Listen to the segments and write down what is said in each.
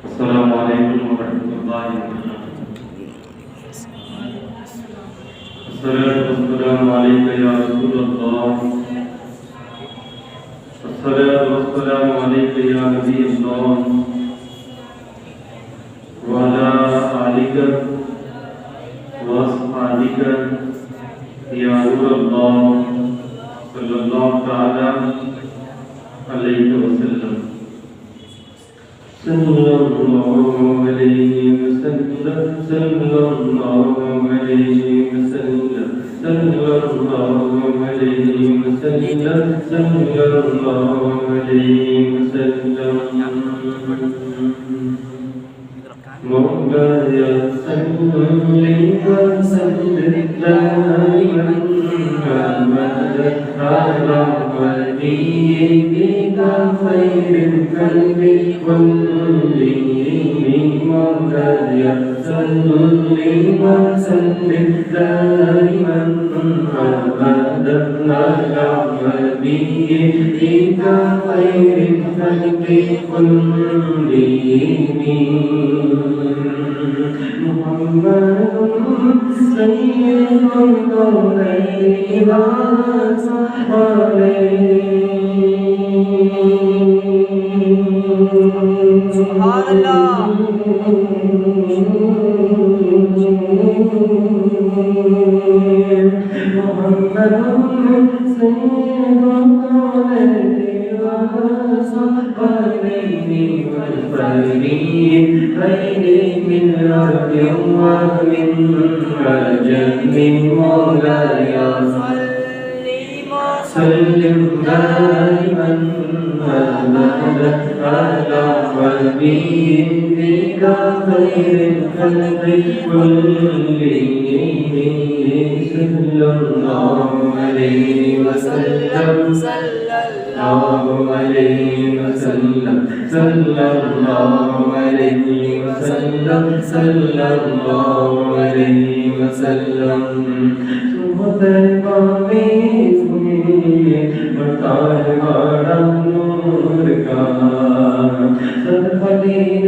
السلام علیکم ورحمۃ اللہ وبرکاتہ۔ الصلاۃ والسلام علیک یا رسول اللہ، الصلاۃ والسلام علیک یا نبی اللہ، وعلی آلک واصحابک یا نور اللہ صلی اللہ تعالی علیہ وسلم۔ صلی اللہ علیہ وسلم، صلی اللہ علیہ وسلم، صلی اللہ علیہ وسلم، صلی اللہ علیہ وسلم۔ مولاي صل وسلم دائما أبدا على نبيك خير الخلق كلهم، مولاي صل وسلم دائما أبدا على نبيك خير الخلق كلهم، محمد سيد الكونين والثقلين، سبحان الله، محمد سيد الكونين والثقلين والفريقين، خير من أرض ومن عجم، مولاي سلم دائما أبدا على حبيبك خير الخلق كلهم، صلى الله عليه وسلم، صلى الله عليه وسلم، صلى الله عليه وسلم، صلى الله عليه وسلم۔ نور کا سب خلیل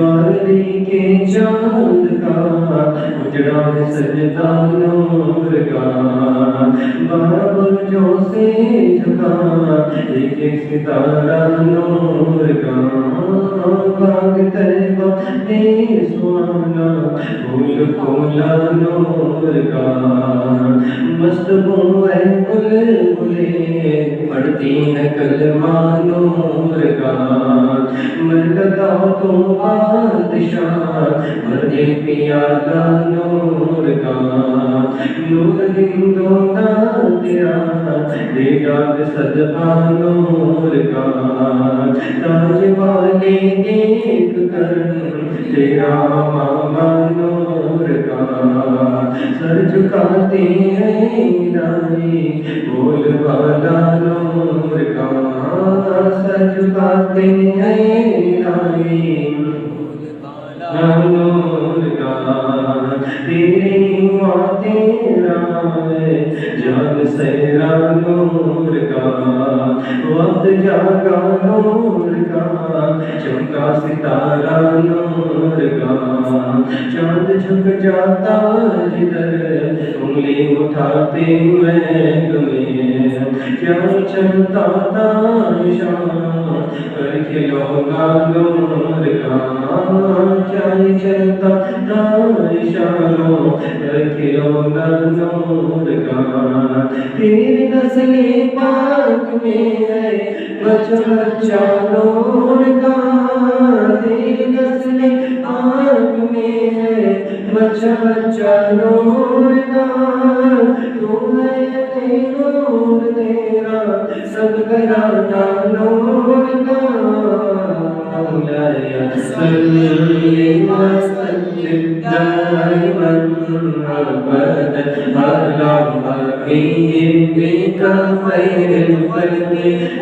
دیوالی کے چاند کا اجڑا ہے سجدہ نور کا برجوں سے جھکا ایک ایک ستارہ نور کا باغ طیبہ میں سہانا پھول کھولا نور کا مست ہے بلبلیں پڑھتی ہے کلمہ نور کا مرتضی تو بادشاہ مرد پیالہ نور کا نور ہندو کا تیرا بیٹا صدقہ نور کا تاج والے دیکھ کر تیرا ماما نور کا سر جھکاتے ہیں الہی بول والا نور کا سر جھکاتے ہیں الہی نور کا تیری ماں تیرا ہے جان سیرا نور کا وقت جاگا نور کا چمکا ستارہ نور کا چاند جھک جاتا جدھر انگلی اٹھاتے مہک میں کیا چلتا تھا شام کر کھلونا نور کا کیا چلتا تھا شام کر کھلونا نور کا تیری نسل پاک میں ہے بچہ بچہ نور کا تیری نسل پاک میں ہے بچہ بچہ نور کا تو ہے نور تیرا سب گرانا نور کا مولایا صلی وسلم دائما ابدا على حبيبك خير الخلق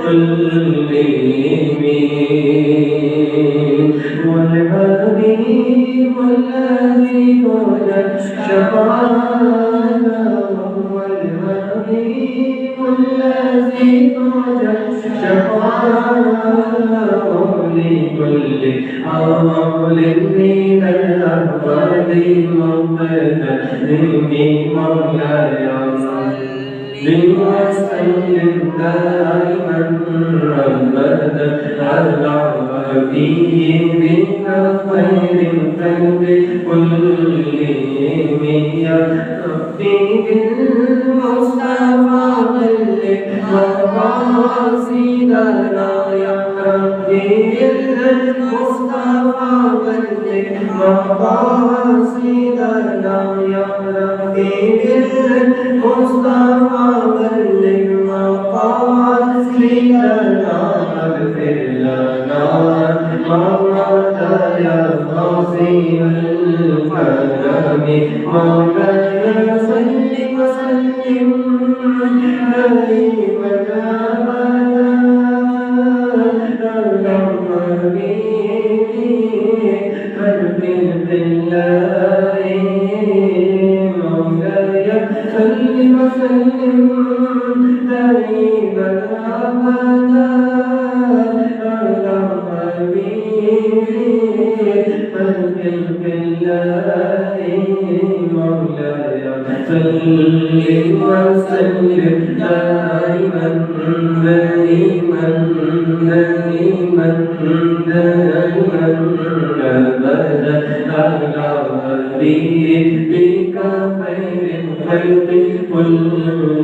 كلهم والحبيب الذي وجد شفاعته والحبيب الذي وجد شفاعته لكل عمل من الأهوال مقتدم مولاي وسلم دائما ابدا على حبيبك خير الخلق كلهم يا ربي بالمصطفى بلغ مقاصدنا يا ربي بالمصطفى بلغ مقاصدنا يا ربي بالمصطفى بلغ مقاصدنا اغفر لنا مولاي يا قاسم الكرم مولاي صل وسلم دائما ابدا على حبيبي قلب بالله مولاي صل وسلم دائما ابدا على حبيبي قلب بالله مولاي صل وسلم دائما دائما دائما دائما ابدا على حبيبك خير الخلق كلهم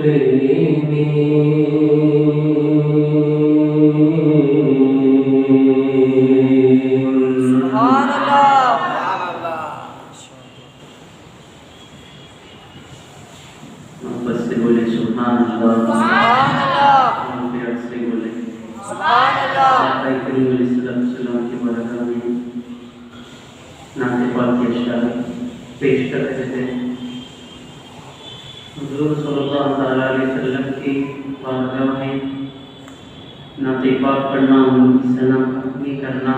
پیش کر رہے تھے حضور صلی اللہ علیہ وسلم کی بارگاہ میں نعت پاک پڑھنا ان کی ثنا ختمی کرنا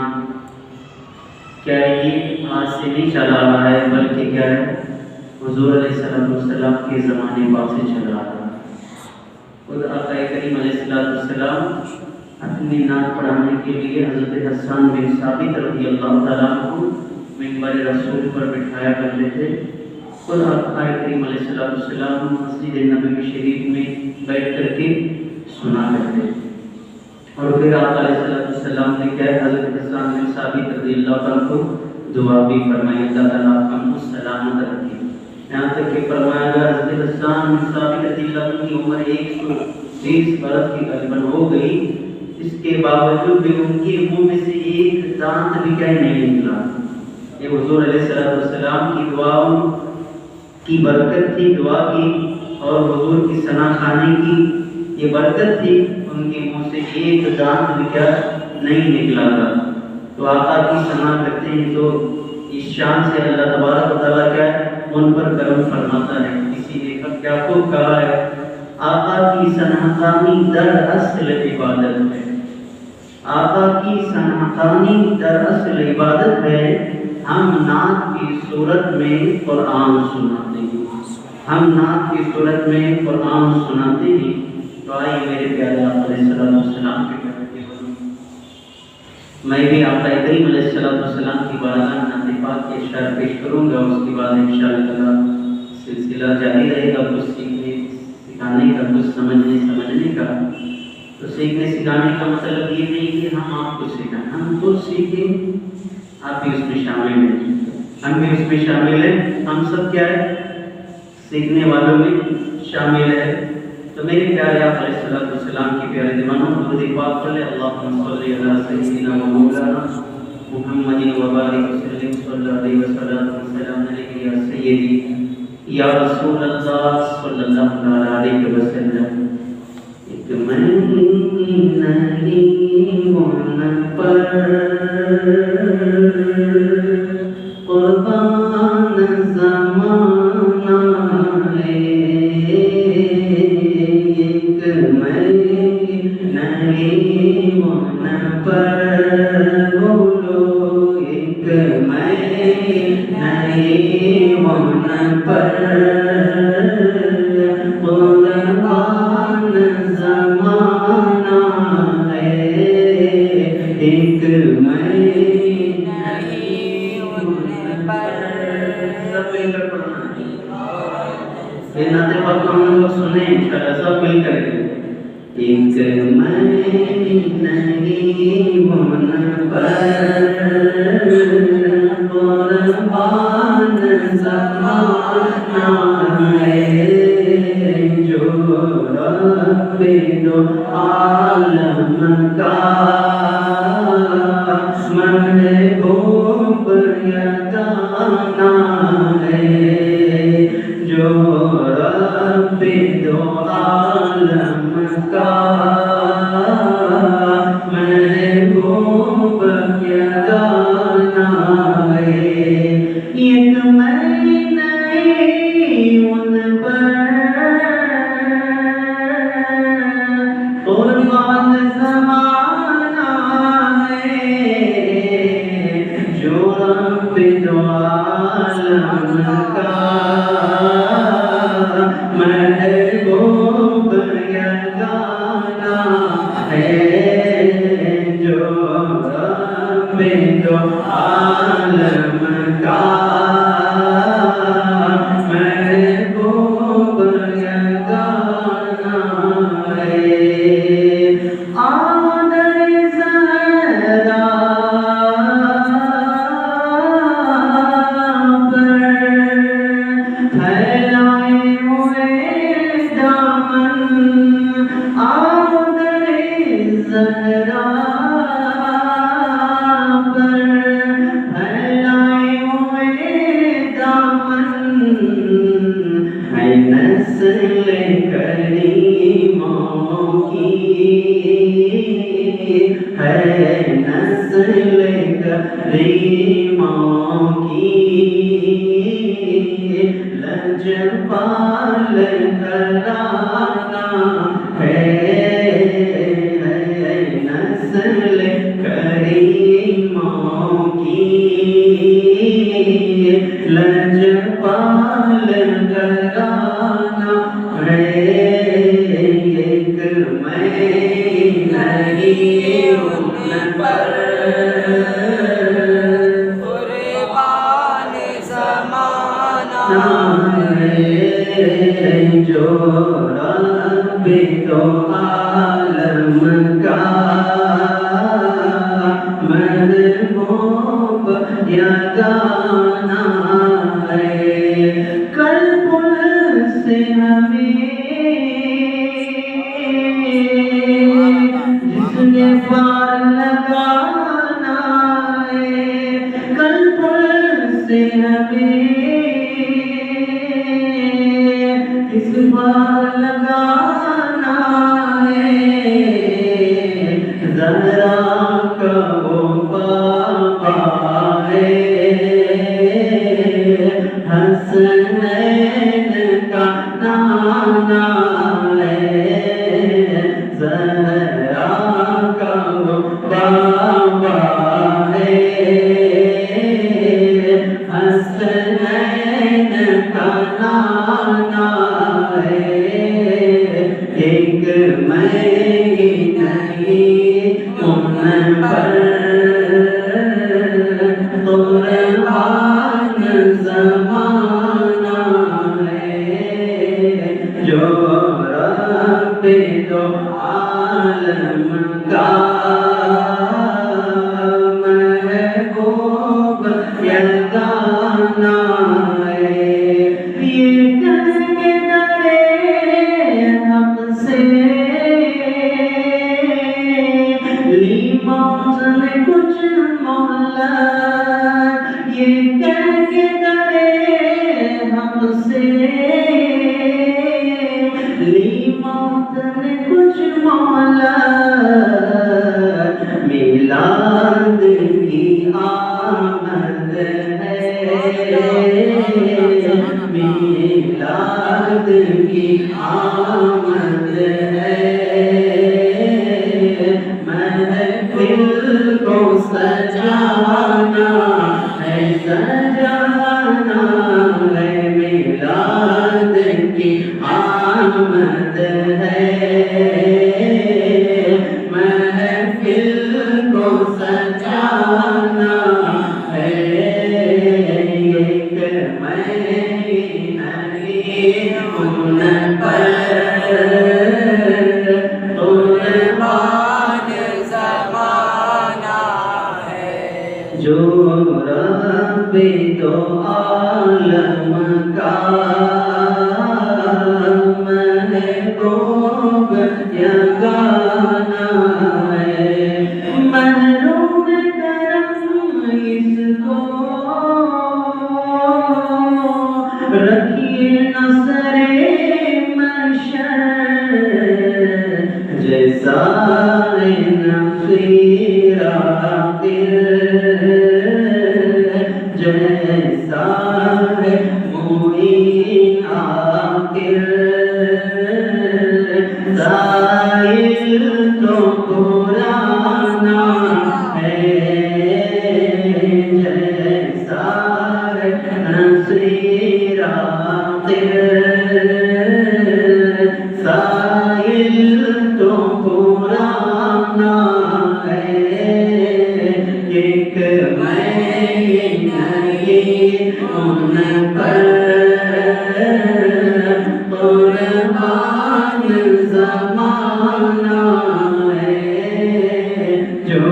کیا یہ آج سے نہیں چلا رہا ہے بلکہ کیا ہے حضور علیہ السلام کے زمانے بعد سے چل رہا ہے. خود آقا کریم علیہ السلام اپنی نعت پڑھانے کے لیے حضرت حسان بن ثابت رضی اللہ تعالیٰ عنہ منبر رسول پر بٹھایا کرتے تھے اور آقا کریم علیہ السلام مسجد نبوی شریف میں بیٹھ کر کے سنا کرتے تھے۔ اور پھر آقا علیہ السلام نے کیا حضرت حسان بن ثابت رضی اللہ تعالیٰ کو دعا بھی فرمائی، اللہ تعالیٰ آپ کو سلامت رکھے۔ یہاں تک کہ فرمایا گیا حضرت حسان بن ثابت رضی اللہ عنہ کی عمر 120 برس کی غالباً ہو گئی، اس کے باوجود بھی ان کے منہ میں سے ایک دانت بھی کیا نہیں نکلا۔ یہ حضور علیہ السلام کی دعاؤں کی برکت تھی، دعا کی اور حضور کی ثنا خوانی کی یہ برکت تھی، ان کے منہ سے ایک دانت بھی کیا نہیں نکلا تھا۔ تو آقا کی ثنا کرتے ہیں تو اس شان سے اللہ تبارک و تعالیٰ کیا ان پر کرم فرماتا ہے۔ کسی نے کیا خوب کہا ہے، آقا کی ثنا خوانی دراصل عبادت ہے، آقا کی ثنا خوانی دراصل عبادت ہے۔ ہم نعت کی صورت میں قرآن سناتے ہیں، ہم نعت کی صورت میں قرآن سناتے ہیں۔ تو آئیے میرے پیارے آقا علیہ السلام کے میں بھی آقا کریم علیہ السلام کی بارگاہ نعت پاک کے اشعار پیش کروں گا، اس کے بعد انشاءاللہ سلسلہ جاری رہے گا، کچھ سیکھنے سکھانے کا، کچھ سمجھنے کا۔ تو سیکھنے سکھانے کا مطلب یہ نہیں کہ ہم آپ کو سکھائیں، ہم خود سیکھیں، آپ بھی اس میں شامل ہیں، ہم بھی اس میں شامل ہیں، ہم سب کیا ہے سیکھنے والوں میں شامل ہے۔ تو میرے پیارے آقا علیہ السلام کی پیارے دیوانوں درود پاک پڑھ لیں، اللہم صلی علی سیدنا و مولانا محمد و بارک وسلم صلی اللہ علیہ وسلم علیہ یا سیدی یا رسول اللہ صلی اللہ علیہ وسلم۔ ایک مہینہ پر قربان زمانہ ہے، ایک مہینہ پر بولو، ایک مہینہ پر قربان زمانہ ہے، ایک مہینہ پر سب مل کر پڑھنا ہے۔ یہ نعت پاک ہم لوگ سنیں انشاءاللہ سب مل کر کے۔ ایک مہینہ پر قربان زمانہ ہے، جو رب دو عالم کا محبوب یگانہ ہے، جو رب دو عالم کا محبوب یگانہ ہے۔ ایک مہینہ ان پر قربان زمانہ ہے، جو رب دو عالم کا محبوب یگانہ ہے، جو رب دو عالم کا محبوب یگانہ ہے۔ آدر زہرا پر پھیلائے ہوئے دامن، آدر زہرا پر پھیلائے ہوئے دامن، ہے نسل کریموں کی، ہے نسل کریموں کی، لجپال گھرانہ ہے، نسل کریموں کی، لجپال گھرانہ ہے، ایک مہینہ جو رب دو عالم کا محبوب یگانہ ہے، کل پل سے ہمیں جس نے پار لگانا ہے، کل پل سے ہمیں اس بار لگانا ہے، زہرا کا وہ بابا ہے، حسنین کا نانا ہے، زہرا کا وہ بابا ہے، حسنین کا نانا ہے، ایک میں نہیں ان پر قربان زمانہ ہے، جو رب دو عالم کا محبوب یگانہ ہے، یہ کہہ کے ڈرے حق سے لی موت نے کچھ مہلت، یہ کہہ کے ڈرے حق سے لی موت نے کچھ مہلت، میلاد کی آمد ہے، میلاد کی آمد ہے، محفل کو سجانا ہے، سجانا ہے، میلاد کی آمد ہے، محفل کو سجانا ہے، ایک میں نہیں ان پر قربان زمانہ ہے، جو رب دو عالم کا محبوب یگانہ ہے، محروم کرم اس کو رکھیے نصر محشر، جیسا نصیر عاقل، جیسا معین عاقل، سائل تو پرانا ہے، جیسا نصیر عاقل، سائل تو پرانا ہے، ایک میں نہیں ان پر قربان زمانہ ہے، جو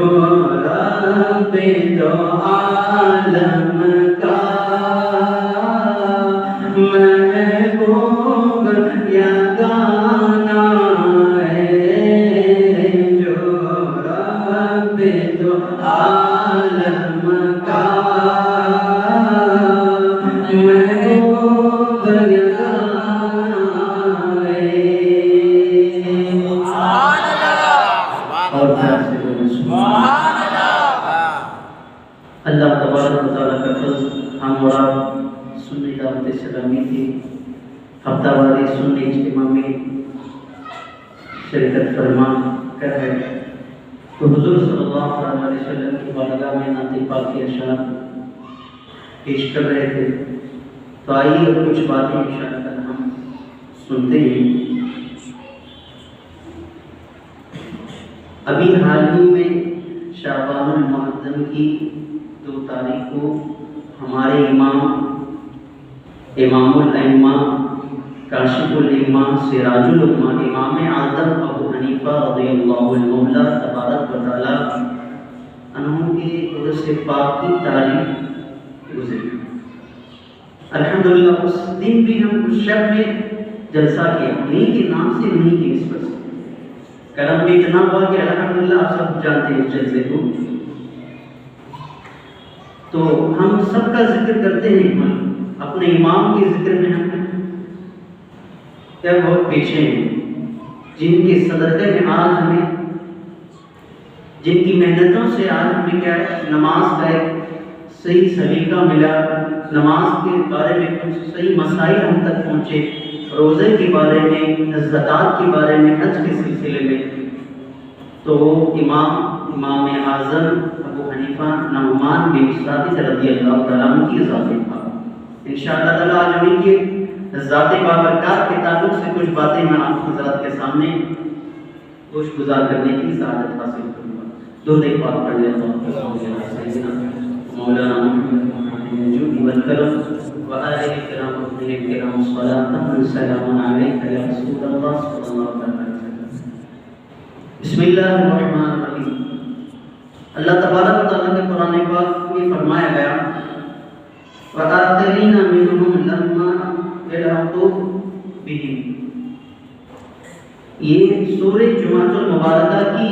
رب دو عالم کا محبوب یگانہ ہے، جو رب دو عالم کا محبوب یگانہ ہے۔ اور اللہ تبارک و تعالیٰ کا فضل، ہم اور آپ سنی دعوت اسلامی کی ہفتہ واری سنی اجتماع میں شرکت فرما کر ہے، تو حضور صلی اللہ علیہ وسلم کی بارگاہ میں نعت پاک کے اشعار پیش کر رہے تھے، تو آئیے اب کچھ باتیں انشاءاللہ ہم سنتے ہیں۔ ابھی حال ہی میں شعبان المعظم کی 2 تاریخ کو ہمارے امام امام الائمہ، کاشف الامہ، سراج الامہ، امام اعظم ابو حنیفہ رضی اللہ عنہ تبارک و تعالی عنہ کے عرص پاک کی تاریخ گزری۔ الحمدللہ اس دن بھی ہم اس شب میں جلسہ کیا، انہیں کے نام سے، انہیں کی نسبت سے کرم بھی اتنا ہوا کہ الحمدللہ آپ سب جانتے ہیں اس جلسے کو۔ تو ہم سب کا ذکر کرتے ہیں، اپنے امام کے ذکر میں ہم کیا بہت پیچھے ہیں، جن کے صدقے میں آج ہمیں، جن کی محنتوں سے آج ہمیں کیا نماز کا ایک صحیح سلیقہ ملا، نماز کے بارے میں کچھ صحیح مسائل ہم تک پہنچے، روزے کے بارے میں، زکوٰۃ کے بارے میں، حج کے سلسلے میں۔ تو امام اعظم ابو حنیفہ نعمان بن ثابت رضی اللہ تعالیٰ عنہ کی ذات پاک، انشاءاللہ تعالیٰ آج ہمیں کی ذات بابرکات کے تعلق سے کچھ باتیں میں آپ حضرات کے سامنے گوش گزار کرنے کی سعادت حاصل کروں گا۔ درود پاک پڑھ لیتا ہوں مولانا محمد جو والکرم وآلہ الکرام وصحبہ الکرام صلاۃ و سلام علیک یا رسول اللہ صلی اللہ علیہ وسلم۔ بسم اللہ الرحمن الرحیم۔ اللہ تبارک و تعالیٰ کے قرآن پاک میں فرمایا گیا وَآخَرِينَ مِنْهُمْ لَمَّا يَلْحَقُوا بِهِمْ۔ یہ سورہ جمعۃ المبارکہ کی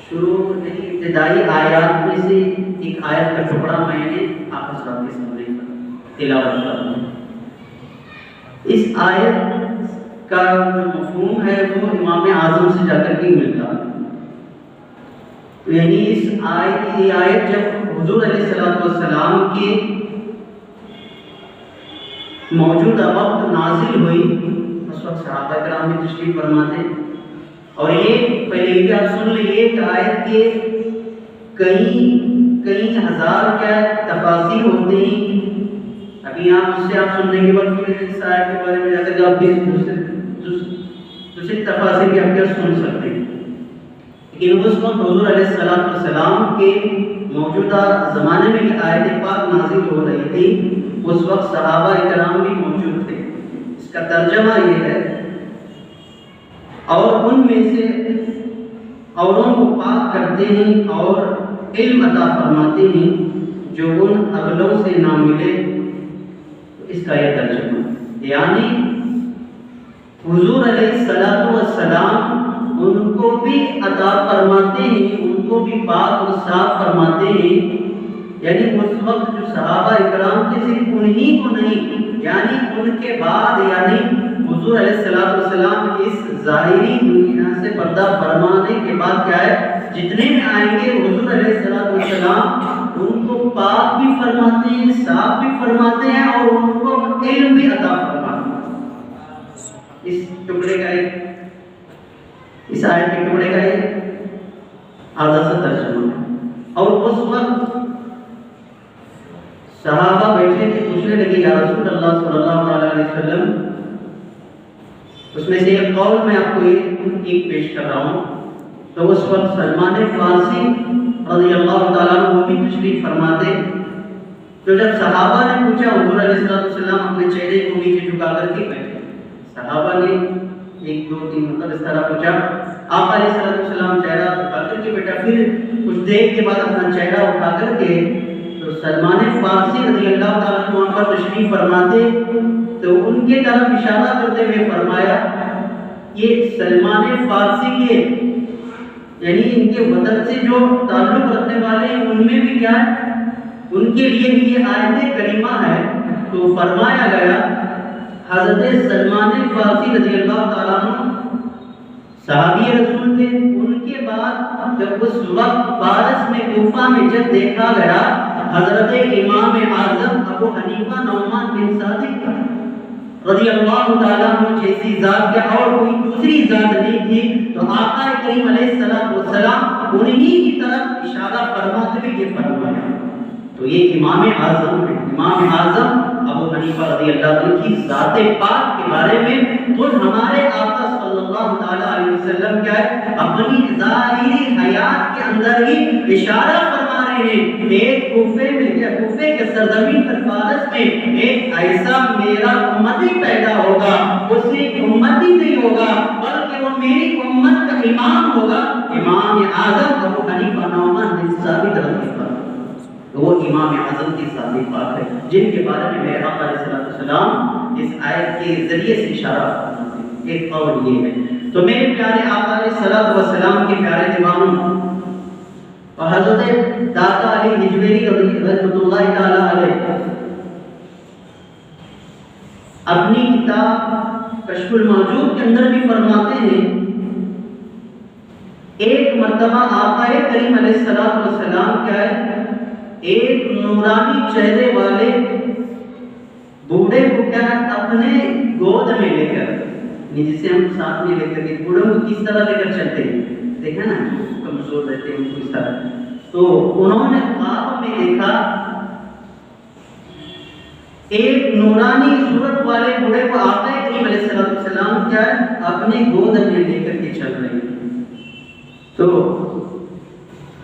شروع ابتدائی آیات میں سے ایک آیت کا ٹکڑا میں نے آپ حضرات کے سامنے تلاوت کروں۔ اس آیت کا جو مفہوم ہے وہ امام اعظم سے جا کر کے ملتا ہے۔ تو یعنی اس آیت جب حضور علیہ السلام کے موجودہ وقت نازل ہوئی، اس وقت صحابہ کرام میں تشریف فرما تھے، اور یہ پہلے یہ آپ سن لیے کہ آیت کے کئی ہزار کیا تفاسیر ہوتے ہیں۔ ابھی آپ اس سے آپ سننے کے بعد پھر اس آیت کے بارے میں جا کر آپ دوسری تفاسیر بھی آپ کیا سن سکتے ہیں۔ لیکن اس وقت حضور علیہ السلام کے موجودہ زمانے میں یہ آیت پاک نازل ہو رہی تھی، اس وقت صحابہ کرام بھی موجود تھے۔ اس کا ترجمہ یہ ہے، اور ان میں سے اوروں کو پاک کرتے ہیں اور علم عطا فرماتے ہیں جو ان اگلوں سے نہ ملے۔ اس کا یہ ترجمہ یعنی حضور علیہ السلام ان کو بھی عطا فرماتے ہیں، ان کو بھی پاک اور صاف فرماتے ہیں۔ یعنی اس وقت جو صحابہ اکرام تھے صرف انہی کو نہیں، یعنی ان کے بعد یعنی حضور علیہ السلام اس ظاہری دنیا سے پردہ فرمانے کے بعد کیا ہے، جتنے میں آئیں گے حضور علیہ السلام ان کو پاک بھی فرماتے ہیں، صاف بھی فرماتے ہیں، اور ان کو علم بھی عطا فرماتے ہیں۔ اس ٹکڑے کا اس آیت کے ٹکڑے کا ایک آدھا سا ترجمہ ہے۔ اور اس وقت صحابہ بیٹھے تھے، پوچھنے لگے یا رسول اللہ صلی اللہ علیہ وسلم، اس میں سے ایک قول میں آپ کو ایک پیش کر رہا ہوں۔ تو اس وقت سلمان فارسی رضی اللہ تعالیٰ عنہ وہ بھی تشریف فرماتے۔ تو جب صحابہ نے پوچھا، حضور علیہ السلام اپنے چہرے کو نیچے جھکا کر کے بیٹھے، صحابہ نے ایک دو تین مطلب اس طرح پوچھا، آپ علیہ السلام چہرہ اٹھا کر کے بیٹھا، پھر کچھ دیر کے بعد اپنا چہرہ اٹھا کر کے تو سلمان فارسی رضی اللہ تعالیٰ عنہ وہاں پر تشریف فرماتے، تو ان کے طرف اشارہ کرتے ہوئے فرمایا، یہ سلمان فارسی کے یعنی ان کے وطن سے جو تعلق رکھنے والے ہیں ان میں بھی کیا ہے، ان کے لیے بھی یہ آیت کریمہ ہے۔ تو فرمایا گیا حضرت سلمان فارسی رضی اللہ تعالیٰ عنہ صحابی رسول تھے، ان کے بعد جب اس وقت فارس میں کوفہ میں جب دیکھا گیا حضرت امام اعظم ابو حنیفہ نعمان بن ثابت رضی اللہ تعالیٰ عنہ جیسی ذات کیا اور کوئی دوسری ذات نہیں تھی، تو آقا کریم علیہ السلام انہی کی طرف اشارہ فرماتے ہوئے یہ فرمایا۔ تو یہ امام اعظم ہے، امام اعظم ابو حنیفہ رضی اللہ عنہ کی ذات پاک کے بارے میں خود ہمارے آقا صلی اللہ تعالیٰ علیہ وسلم کیا ہے اپنی ظاہری حیات کے اندر ہی اشارہ فرما رہے ہیں۔ ایک کوفے میں کوفے کے سرزمین پر فارس میں ایک ایسا میرا امتی پیدا ہوگا، وہ صرف امتی نہیں ہوگا بلکہ وہ میری امت کا امام ہوگا، امام اعظم ابو حنیفہ نعمان بن ثابت رضی اللہ عنہ۔ وہ امام اعظم کی ذات پاک ہے جن کے بارے میں میرے آقا علیہ السلام اس آیت کے ذریعے سے اشارہ کرتے ہیں۔ ایک قول یہ ہے تو میرے پیارے آقا علیہ السلام کے پیارے دیوانوں اور حضرت داتا علی نجویری رحمۃ اللہ تعالی علیہ اپنی کتاب کشف المحجوب کے اندر بھی فرماتے ہیں، ایک مرتبہ آقا کریم علیہ السلام کیا ہے ایک نورانی چہرے والے بوڑھے کو کیا اپنے گود میں لے کر، جسے ہم ساتھ میں لے کر کے بوڑھوں کو کس طرح لے کر چلتے ہیں، دیکھیں نا کمزور رہتے ہیں ان کو اس طرح، تو انہوں نے خواب میں دیکھا ایک نورانی صورت والے بوڑھے کو آقا کریم علیہ السلام کیا ہے اپنے گود میں لے کر کے چل رہے ہیں۔ تو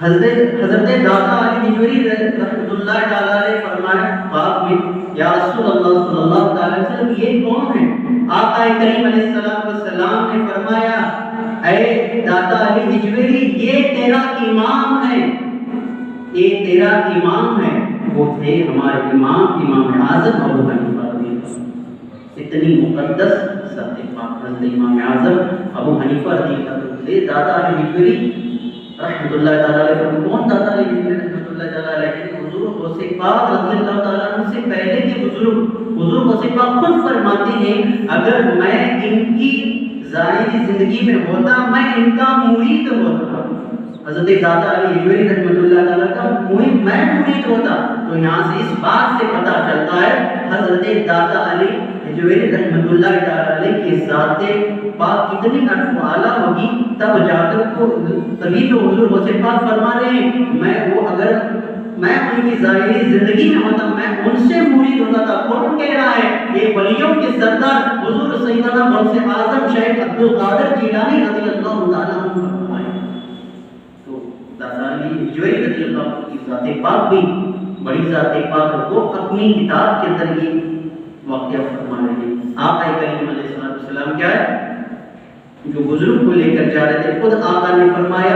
حضرت داتا علی نجویری رحمۃ اللہ تعالی علیہ فرمایا خواب میں، یا رسول اللہ صلی اللہ تعالی وسلم یہ کون ہے؟ آقا کریم علیہ السلام نے فرمایا اے داتا علی نجویری یہ تیرا امام ہے، یہ تیرا امام ہے۔ وہ تھے ہمارے امام اعظم ابو حنیفہ رضی اللہ عنہ، اتنی مقدس ذات پاک حضرت امام اعظم ابو حنیفہ رضی اللہ عنہ۔ داتا علی نجویری رحمۃ اللہ تعالی علیہ فرماتے، کون داتا علی نجویری رحمۃ اللہ تعالی علیہ کہ حضور غوث پاک رضی اللہ تعالی عنہ سے پہلے کے بزرگ حضور غوث پاک خود فرماتے ہیں اگر میں ان کی ظاہری زندگی میں ہوتا میں ان کا مرید ہوتا۔ حضرت داتا علی نجویری رحمۃ اللہ تعالی کا میں مرید ہوتا، تو یہاں سے اس بات سے پتہ چلتا ہے حضرت داتا علی نجویری رحمۃ اللہ تعالی علیہ کی ذات پاک کتنی اعلیٰ ہوگی، تب جا کر کو تبھی تو حضور غوث پاک فرما رہے ہیں میں وہ اگر میں ان کی ظاہری زندگی میں ہوتا میں ان سے مرید ہوتا تھا۔ کون کہہ رہا ہے؟ یہ ولیوں کے سردار حضور سیدنا غوث اعظم شیخ عبد القادر جیلانی رضی اللہ تعالیٰ عنہ فرمائے۔ تو داتا علی نجویری رضی اللہ عنہ کی ذات پاک بھی بڑی ذات پاک کو اپنی کتاب کے اندر یہ واقعہ فرما رہے ہیں۔ آقا کریم علیہ السلام کیا ہے جو بزرگ کو لے کر جا رہے تھے، خود آقا نے فرمایا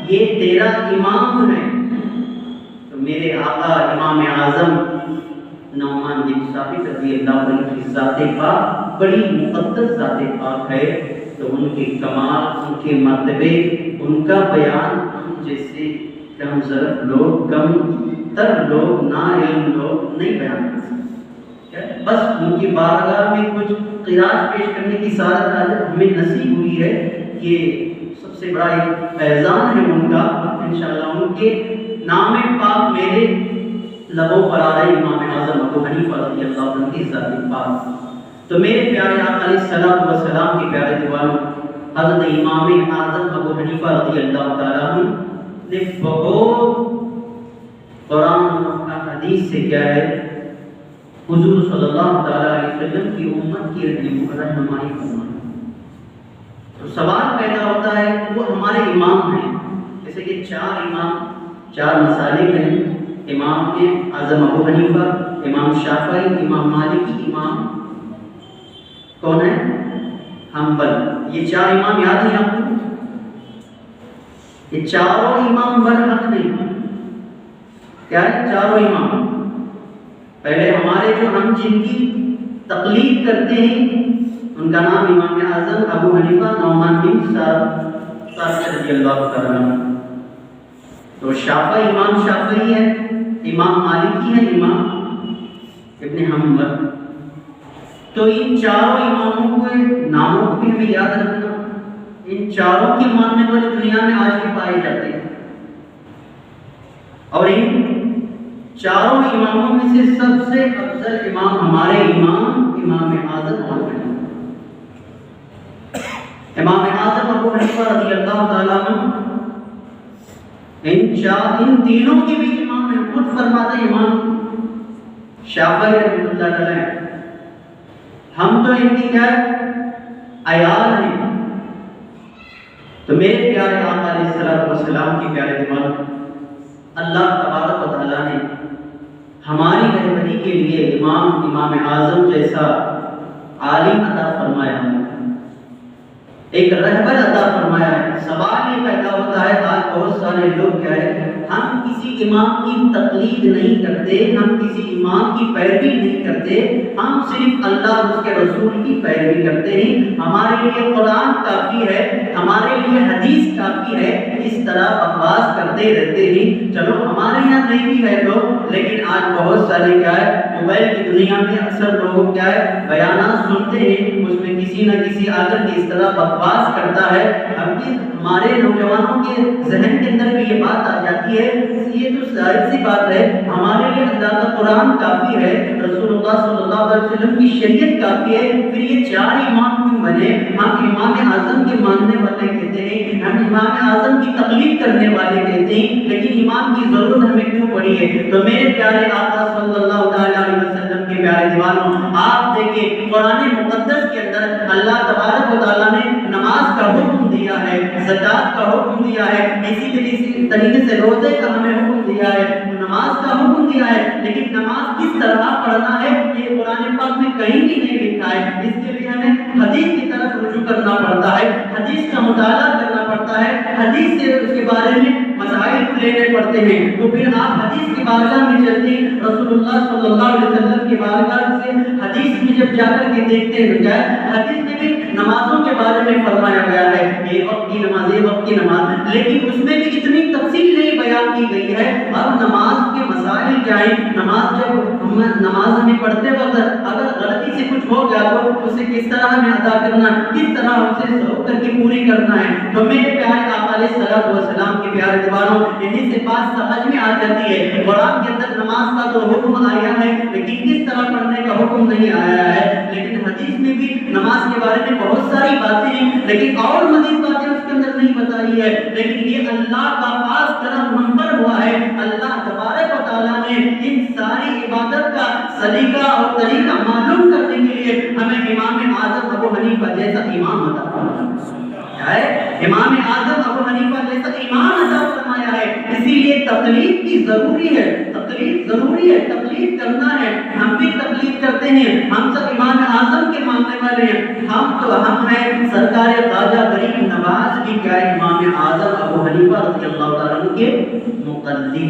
یہ تیرا امام ہے۔ تو میرے آقا امام اعظم نعمان بن ثابت رضی اللہ عنہ کی ذات پاک بڑی مقدس ذات پاک ہے، تو ان کے کمال، ان کے مرتبے، ان کا بیان جیسے کم ظرف لوگ، کم تر لوگ، نا علم لوگ نہیں بیان کر سکتے۔ بس ان کی بارگاہ میں کچھ قرات پیش کرنے کی سعادت ہمیں نصیب ہوئی ہے، یہ سب سے بڑا ایک فیضان ہے ان کا۔ انشاءاللہ ان کے نام پاک میرے لبوں پر آ رہے امام اعظم ابو حنیفہ رضی اللہ عنہ کی ذات پاک۔ تو میرے پیارے آقا علیہ السلام کے پیارے دیوانوں، حضرت امام اعظم ابو حنیفہ رضی اللہ تعالیٰ عنہ نے بہت قرآن و حدیث سے کیا ہے حضور صلی اللہ علیہ وسلم کی امت کی رہنمائی فرمائی۔ تو سوال پیدا ہوتا ہے وہ ہمارے امام ہیں، جیسے کہ چار مسالک ہیں، امام اعظم ابو حنیفہ، امام شافعی، امام مالکی، امام کون ہے حنبل۔ یہ چار امام یاد ہیں آپ کو؟ یہ چاروں امام برحق نہیں، کیا ہے چاروں امام؟ پہلے ہمارے جو ہم جن کی تقلید کرتے ہیں ان کا نام امام اعظم ابو حنیفہ نعمان بن ثابت رضی اللہ تعالیٰ عنہ۔ تو شافعی امام شافعی ہے، امام مالکی ہے، امام ابن حنبل۔ تو ان چاروں اماموں کے ناموں کو بھی ہمیں یاد رکھنا، ان چاروں کے ماننے والے دنیا میں آج بھی پائے جاتے ہیں، اور ان چاروں اماموں میں سے سب سے افضل امام ہمارے امام اعظم ابو حنیفہ۔ امام اعظم ابو حنیفہ رضی اللہ تعالیٰ عنہ ان تینوں کے بھی امام ہیں، خود فرماتے ہیں امام شافعی رحمۃ اللہ تعالیٰ ہم تو ان کی کیا عیال ہیں۔ تو میرے پیارے آقا علیہ السلام کے پیارے دیوانوں، اللہ تبارک و تعالیٰ نے ہماری رہبری کے لیے امام اعظم جیسا عالم عطا فرمایا ہے، ایک رہبر عطا فرمایا ہے۔ سوال یہ پیدا ہوتا ہے، آج بہت سارے لوگ کیا ہے، ہم کسی امام کی تقلید نہیں کرتے، ہم کسی امام کی پیروی نہیں کرتے، ہم صرف اللہ اور اس کے رسول کی پیروی کرتے ہیں، ہمارے لیے قرآن کافی ہے، ہمارے لیے حدیث کافی ہے، اس طرح بکواس کرتے رہتے ہیں۔ چلو ہمارے یہاں نہیں بھی ہے تو، لیکن آج بہت سارے کیا ہے، موبائل کی دنیا میں اکثر لوگ کیا ہے، بیانات سنتے ہیں، اس میں کسی نہ کسی آدمی کی اس طرح بکواس کرتا ہے، ہمارے نوجوانوں کے ذہن کے اندر بھی یہ بات آ جاتی ہے، یہ تو ظاہر سی بات ہے، ہمارے لیے اللہ کا قرآن کافی ہے، رسول اللہ صلی اللہ علیہ وسلم کی شریعت کافی ہے، پھر یہ چار امام کیوں بنے؟ ہم امام اعظم کے ماننے والے کہتے ہیں، ہم امام اعظم کی تقلید کرنے والے کہتے ہیں، لیکن امام کی ضرورت ہمیں کیوں پڑی ہے؟ تو میرے پیارے آقا صلی اللہ علیہ وسلم کے پیارے دیوانوں، آپ دیکھیں قرآن مقدس کے اندر اللہ تبارک و تعالیٰ نے نماز کا حکم دیا ہے، زکوٰۃ کا حکم دیا ہے، اسی طریقے سے روزے کا ہمیں حکم دیا ہے، نماز کا حکم دیا ہے، لیکن نماز کس طرح پڑھنا ہے یہ قرآن پاک میں کہیں بھی نہیں لکھا ہے۔ اس کے لیے ہمیں حدیث کی طرف رجوع کرنا پڑتا ہے، حدیث کا مطالعہ کرنا پڑتا ہے، حدیث سے اس کے بارے میں مسائل لینے پڑتے ہیں۔ تو پھر آپ حدیث کی بارگاہ میں چلتے ہیں، رسول اللہ صلی اللہ علیہ وسلم کی بارگاہ سے حدیث میں جب جا کر کے دیکھتے ہیں تو کیا ہے، حدیث میں بھی نمازوں کے بارے میں فرمایا گیا ہے، یہ وقت کی نماز، یہ وقت کی نماز، لیکن اس میں بھی اتنی تفصیل نہیں بیان کی گئی ہے۔ اب نماز کے مسائل کیا ہیں، نماز ہمیں پڑھتے وقت اگر غلطی سے کچھ ہو گیا تو اسے کس طرح ہمیں ادا کرنا، کس طرح اسے سلوک کر کے پوری کرنا ہے۔ تو میرے پیارے آقا علیہ السلام کے پیارے دیوانوں، انہیں سے بات سمجھ میں آ جاتی ہے۔ قرآن کے اندر نماز کا تو حکم آیا ہے، لیکن کس طرح پڑھنے کا حکم نہیں آیا ہے، لیکن حدیث میں بھی نماز کے بارے میں بہت ساری باتیں ہیں، لیکن اور مزید باتیں اس کے اندر نہیں بتائی ہے۔ لیکن یہ اللہ کا خاص کرم ہم پر ہوا ہے، اللہ تبارک و تعالیٰ نے ان ساری عبادت کا سلیقہ اور طریقہ معلوم کرنے کے لیے ہمیں امام اعظم ابو حنیفہ جیسا امام عطا فرمایا ہے، امام اعظم ابو حنیفہ جیسا امام عطا فرمایا ہے۔ اسی لیے تقلید کی ضروری ہے، تقلید ضروری ہے، تقلید کرنا ہے۔ ہم بھی تقلید کرتے ہیں، ہم سب امام اعظم کے ماننے والے ہیں، ہم ہیں سرکار خواجہ غریب نواز بھی کیا ہے، امام اعظم ابو حنیفہ رضی اللہ تعالیٰ عنہ کے مقلد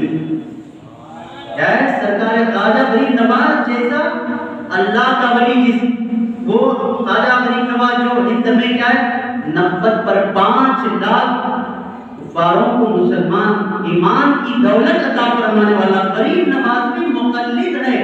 کیا ہے، سرکار خواجہ غریب نواز جیسا اللہ کا ولی، جس وہ خواجہ غریب نواز جو ہند میں کیا ہے 90 پر 5 لاکھ کفاروں کو مسلمان ایمان کی دولت عطا فرمانے والا غریب نواز بھی مقلد ہے،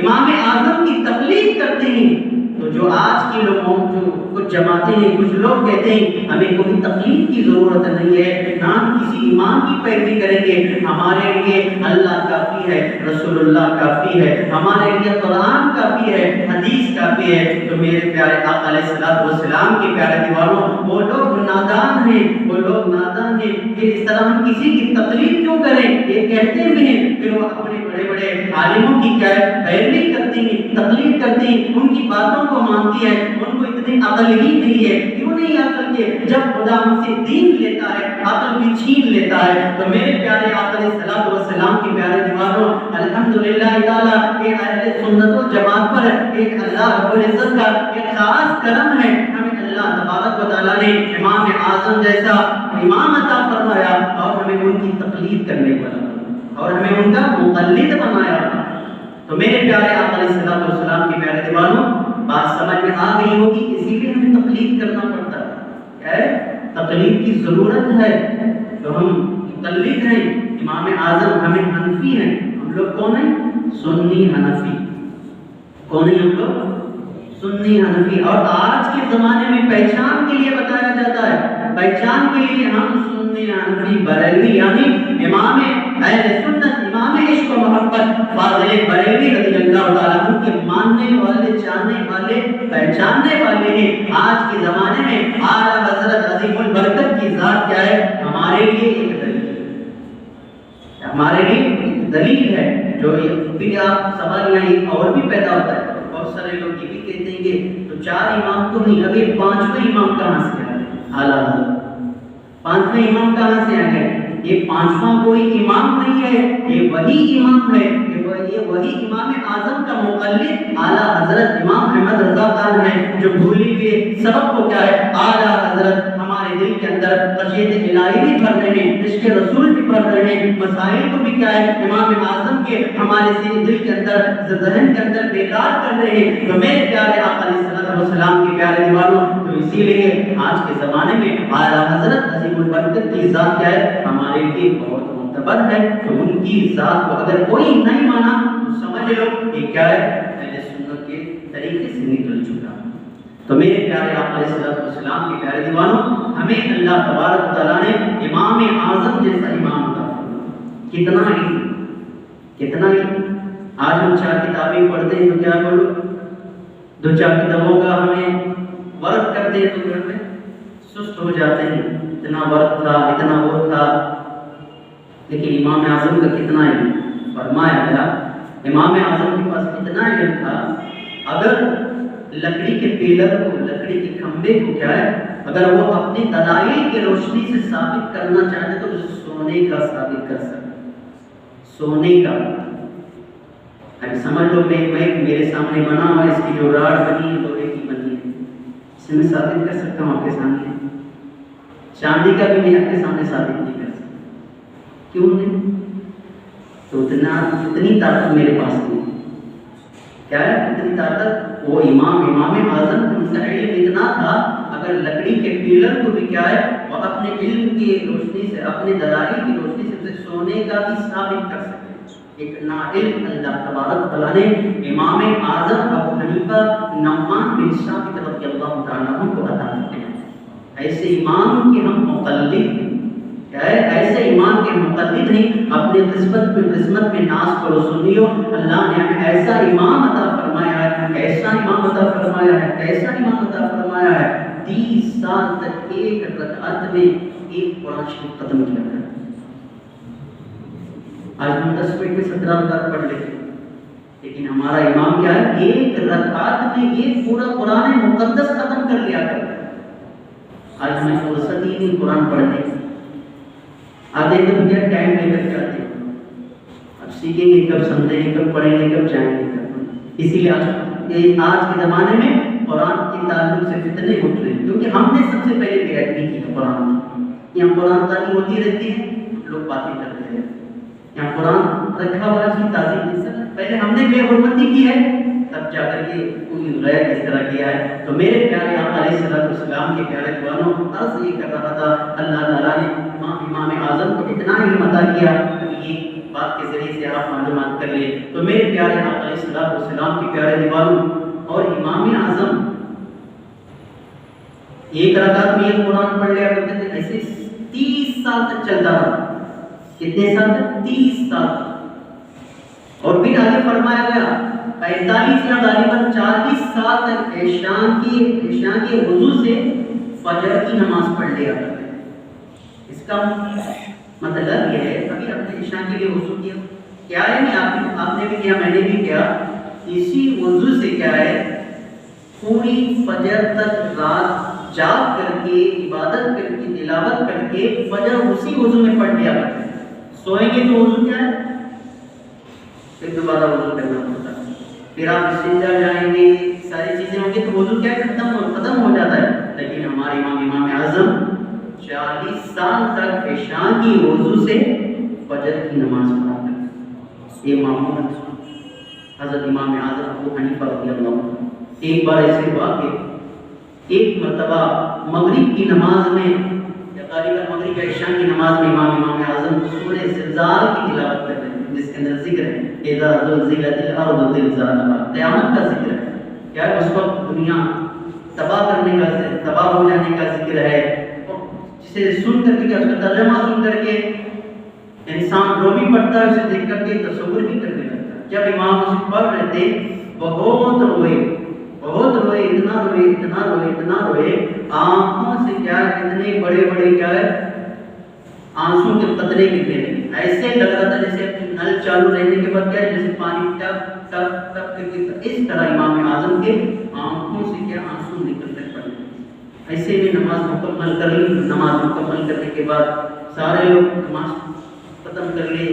امام اعظم کی تقلید کرتے ہیں۔ تو جو آج کے لوگوں جو کچھ جماعتیں ہیں، کچھ لوگ کہتے ہیں ہمیں کوئی تقلید کی ضرورت نہیں ہے، نہ کسی امام کی پیروی کریں گے، ہمارے لیے اللہ کافی ہے، رسول اللہ کافی ہے، ہمارے لیے قرآن کافی ہے، حدیث کافی ہے۔ تو میرے پیارے آقا علیہ السلام کے پیارے دیوانوں، وہ لوگ نادان ہیں، وہ لوگ نادان ہیں کہ اس طرح ہم کسی کی تقلید کیوں کریں، یہ کہتے بھی ہیں، پھر وہ اپنے بڑے بڑے عالموں کی کیا ہے پیروی کرتی ہیں، تقلید کرتی ہیں، ان کی باتوں کو مانتی ہے، ان کو اتنی عقل ہی نہیں ہے، کیوں نہیں عقل کے، جب خدا ہم سے دین لیتا ہے عقل بھی چھین لیتا ہے۔ تو میرے پیارے آقا علیہ السلام کے پیارے دیوانوں، الحمدللہ تعالی یہ اہل سنت و جماعت پر ایک اللہ رب العزت کا ایک خاص کرم ہے، ہمیں اللہ تبارک و تعالیٰ نے امام اعظم جیسا امام عطا فرمایا اور ہمیں ان کی تقلید کرنے والا اور ہمیں ان کا مقلد بنایا۔ تو میرے پیارے آقا علیہ السلام کے پیارے دیوانوں، بات سمجھ میں آ گئی ہوگی، اسی لیے ہمیں تقلید کرنا پڑتا ہے، کیا ہے تقلید کی ضرورت ہے۔ تو ہم مقلد ہیں امام اعظم، ہمیں حنفی ہیں، ہم لوگ کون ہیں؟ سنی حنفی۔ کون ہیں ہم لوگ؟ سنی حنفی۔ اور آج کے زمانے میں پہچان کے لیے بتایا جاتا ہے، پہچان کے لیے ہم سنی حنفی بریلوی، یعنی امام اہل سنت، امام عشق و محبت فاضل بریلوی رضی اللہ تعالیٰ عنہ کے ماننے والے، جاننے والے، پہچاننے والے ہیں۔ آج کے زمانے میں اعلیٰ حضرت عظیم البرکت کی ذات کیا ہے، ہمارے لیے ایک دلیل، ہمارے لیے ایک دلیل ہے۔ جو پھر آپ سوال یہاں اور بھی پیدا ہوتا ہے، بہت سارے لوگ یہ بھی کہتے ہیں کہ تو 4 امام تو نہیں، اب یہ 5واں امام کہاں سے آ گئے؟ اعلیٰ حضرت 5واں امام کہاں سے آ گئے؟ یہ 5واں کوئی امام نہیں ہے، یہ وہی امام ہے، یہ وہی امام اعظم کا مقلد اعلیٰ حضرت امام احمد رضا خان ہے، جو بھولی ہوئے سبق کو کیا ہے اعلیٰ حضرت ہمارے دل کے اندر خشیت الہی بھی بھر رہے ہیں، عشق رسول بھی بھر رہے ہیں، مسائل کو بھی کیا ہے امام اعظم کے ہمارے دل کے اندر ذہن کے اندر بیدار کر رہے ہیں۔ تو میرے پیارے آقا علیہ الصلوۃ والسلام کے پیارے دیوانوں، تو اسی لیے آج کے زمانے میں اعلیٰ حضرت عظیم البرکت کی ذات کیا ہے ہمارے لیے بہت معتبر ہے۔ تو ان کی ذات کو اگر کوئی نہیں مانا تو سمجھ لو یہ کیا ہے اہل سنت کے طریقے سے نکل چکا۔ تو میرے پیارے آقا علیہ الصلوۃ والسلام کے پیارے دیوانوں، ہمیں اللہ تبارک و تعالیٰ نے امام اعظم جیسا امام عطا فرمایا۔ کتنا ہی آج ہم 4 کتابیں پڑھتے ہیں تو کیا بولو 2-4 کتابوں کا ہمیں ورق کرتے ہیں تو گھر میں سست ہو جاتے ہیں، اتنا ورق تھا اتنا وہ تھا۔ لیکن امام اعظم کا کتنا علم فرمایا گیا، امام اعظم کے پاس اتنا علم تھا، اگر لکڑی کے پیلر کو لکڑی کے کھمبے کو کیا ہے اگر وہ اپنی دلائل کی روشنی سے ثابت کرنا چاہتے تو اسے سونے کا ثابت کر سکتے، سونے کا۔ اب سمجھ لو میں میرے سامنے بنا ہوا اس کی جو راڈ بنی ہے لوہے کی بنی ہے، اسے میں ثابت کر سکتا ہوں آپ کے سامنے، چاندی کا بھی میں آپ کے سامنے ثابت نہیں کر سکتا، کیوں نہیں؟ تو اتنی طاقت میرے پاس نہیں، کیا ہے اتنی طاقت وہ امام اعظم ان کا علم اتنا تھا، اگر لکڑی کے پیلر کو بھی کیا ہے وہ اپنے علم کی روشنی سے اپنے دلائل کی روشنی سے سونے کا بھی ثابت کر سکتے۔ ایک ناعلم اللہ تبارک تعالیٰ نے امام اعظم ابو حنیفہ نعمان بن ثابت رضی اللہ تعالیٰ عنہ کو عطا کیا۔ ایسے امام کے ہم مقلد ہیں، کیا ہے ایسے امام کے مقلد نہیں، اپنے قسمت میں ناز کرو سنیو، اللہ نے ہمیں ایسا امام عطا فرمایا ہے، ایسا امام عطا فرمایا ہے، ایسا امام عطا فرمایا ہے 30 سال تک ایک رکعت میں ایک قرآن شریف ختم کیا ہے۔ آج ہم 10 منٹ میں 17 رکعت پڑھ لیتے ہیں، لیکن ہمارا امام کیا ہے ایک رکعت میں یہ پورا قرآن مقدس ختم کر لیا کرتا ہے۔ آج ہمیں فرصت ہی نہیں قرآن پڑھنے کی، آدھے تو کیا ٹائم لے کر جاتے ہیں، اب سیکھیں گے کب، سمجھیں گے کب، پڑھیں گے کب، جائیں گے کب۔ اسی لیے آج کے زمانے میں قرآن کے تعلق سے فتنے اٹھ رہے ہیں، کیونکہ ہم نے سب سے پہلے بیعت کی ہے قرآن کی۔ یہاں قرآن تعلیم ہوتی رہتی ہے، لوگ باتیں کرتے ہیں، یہاں قرآن رکھا ہوا کی تعظیم نہیں سکتا، پہلے ہم نے بے حرمتی کی ہے تب جا کر کے کوئی غیر اس طرح کیا ہے۔ تو میرے پیارے آقا علیہ السلام کے پیارے دوانوں، عرض یہ کر رہا تھا اللہ تعالیٰ نے امام اعظم کو اتنا علم عطا کیا کہ یہ بات کے ذریعے سے آپ معلومات کر لیں۔ تو میرے پیارے آقا علیہ السلام کے پیارے دیوانوں، اور امام اعظم ایک رکعت میں ایک قرآن پڑھ لیا کرتے تھے، ایسے 30 سال تک چلتا رہا۔ کتنے سال تک؟ 30 سال تک۔ اور پھر آگے فرمایا گیا 45 یا غالباً 40 سال تک عشاء کے وضو سے فجر کی نماز پڑھ لیا کرتے تھے۔ اس کا مطلب یہ ہے ابھی آپ نے عشاء کے لیے وضو کیا ہے نہیں، آپ نے بھی کیا، میں نے بھی کیا، اسی وضو سے کیا ہے پوری فجر تک رات جاگ کر کے عبادت کر کے تلاوت کر کے فجر اسی وضو میں پڑھ لیا کرتے ہیں۔ سوئیں گے تو وضو کیا ہے پھر دوبارہ وضو کرنا پڑتا ہے، پھر آپ استنجا جائیں گے، ساری چیزیں ہوں گی تو وضو کیا ختم ہو جاتا ہے۔ لیکن ہمارے امام اعظم 40 سال تک عشاء کی وضو سے فجر کی نماز پڑھا کرتے۔ یہ معمول حضرت امام اعظم ابو حنیفہ رضی اللہ عنہ، ایک بار ایسے ہوا کہ ایک مرتبہ مغرب کی نماز میں یا غالباً مغرب یا عشاء کی نماز میں امام اعظم سورہ زلزال کی تلاوت کر رہے ہیں، جس کے اندر ذکر ہے اذا زلزلت الارض زلزالها، قیامت کا ذکر ہے، کیا اس وقت دنیا تباہ کرنے کا، تباہ ہو جانے کا ذکر ہے، جسے سن کر کے اس کا ترجمہ سن کر کے انسان رو بھی پڑتا ہے، اسے دیکھ کر کے تصور بھی کرنے لگتا ہے۔ جب امام اسے پڑھ رہے تھے بہت روئے، اتنا روئے، آنکھوں سے کیا اتنے بڑے کیا ہے آنسوں کے قطرے گرنے لگے، ایسے لگ رہا تھا جیسے نل چالو رہنے کے بعد کیا جیسے پانی ٹپ ٹپ ٹپ کر کے، اس طرح امام اعظم کے آنکھوں سے کیا آنسو نکل کر پڑے۔ ایسے بھی نماز مکمل کر لی، نماز مکمل کرنے کے بعد سارے لوگ نماز ختم کر لیے،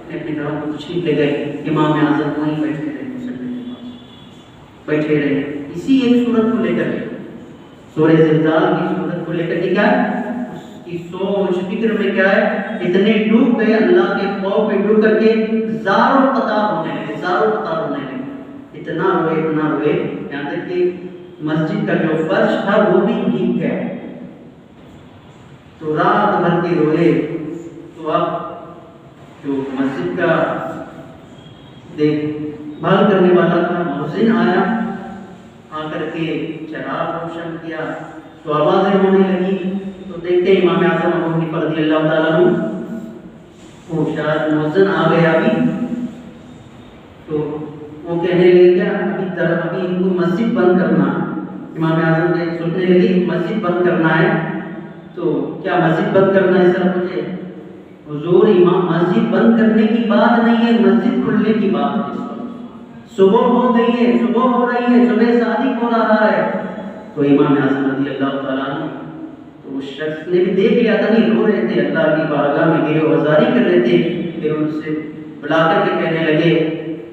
اپنی طرف کو تشریف لے گئے، امام اعظم وہیں بیٹھے رہے، مصلی کے پاس بیٹھے رہے، اسی ایک صورت کو لے کر کے، سورہ زلزال کی صورت کو لے کر کے کیا ہے اس کی سوچ فکر میں کیا ہے اتنے ڈوب گئے، اللہ کے خوف میں ڈوب کر کے زاروں قطار ہونے لگے، زاروں قطار ہونے لگے، اتنا روئے یہاں تک کہ مسجد کا جو فرش تھا وہ بھی بھیگ گیا۔ تو رات بھر کے روئے، تو اب جو مسجد کا دیکھ بھال کرنے والا تھا مؤذن آیا، آ کر کے چراغ روشن کیا تو آوازیں ہونے لگی، تو دیکھتے ہیں امام اعظم ابو حنیفہ رضی اللہ تعالیٰ عنہ وہ شاید مؤذن آ گیا ابھی، تو وہ کہنے لگے کیا ابھی ان کو مسجد بند کرنا، امام اعظم نے سوچنے لگے مسجد بند کرنا ہے، تو کیا مسجد بند کرنا ہے سر مجھے؟ حضور امام مسجد بند کرنے کی بات نہیں ہے، مسجد کھلنے کی بات ہے، صبح ہو گئی ہے، صبح ہو رہی ہے، صبح صادق ہو رہا ہے۔ تو امام اعظم رضی اللہ تعالیٰ عنہ تو اس شخص نے بھی دیکھ لیا تھا نہیں رو رہے تھے، اللہ کی بارگاہ میں گرے وزاری کر رہے تھے، پھر ان سے بلا کر کے کہنے لگے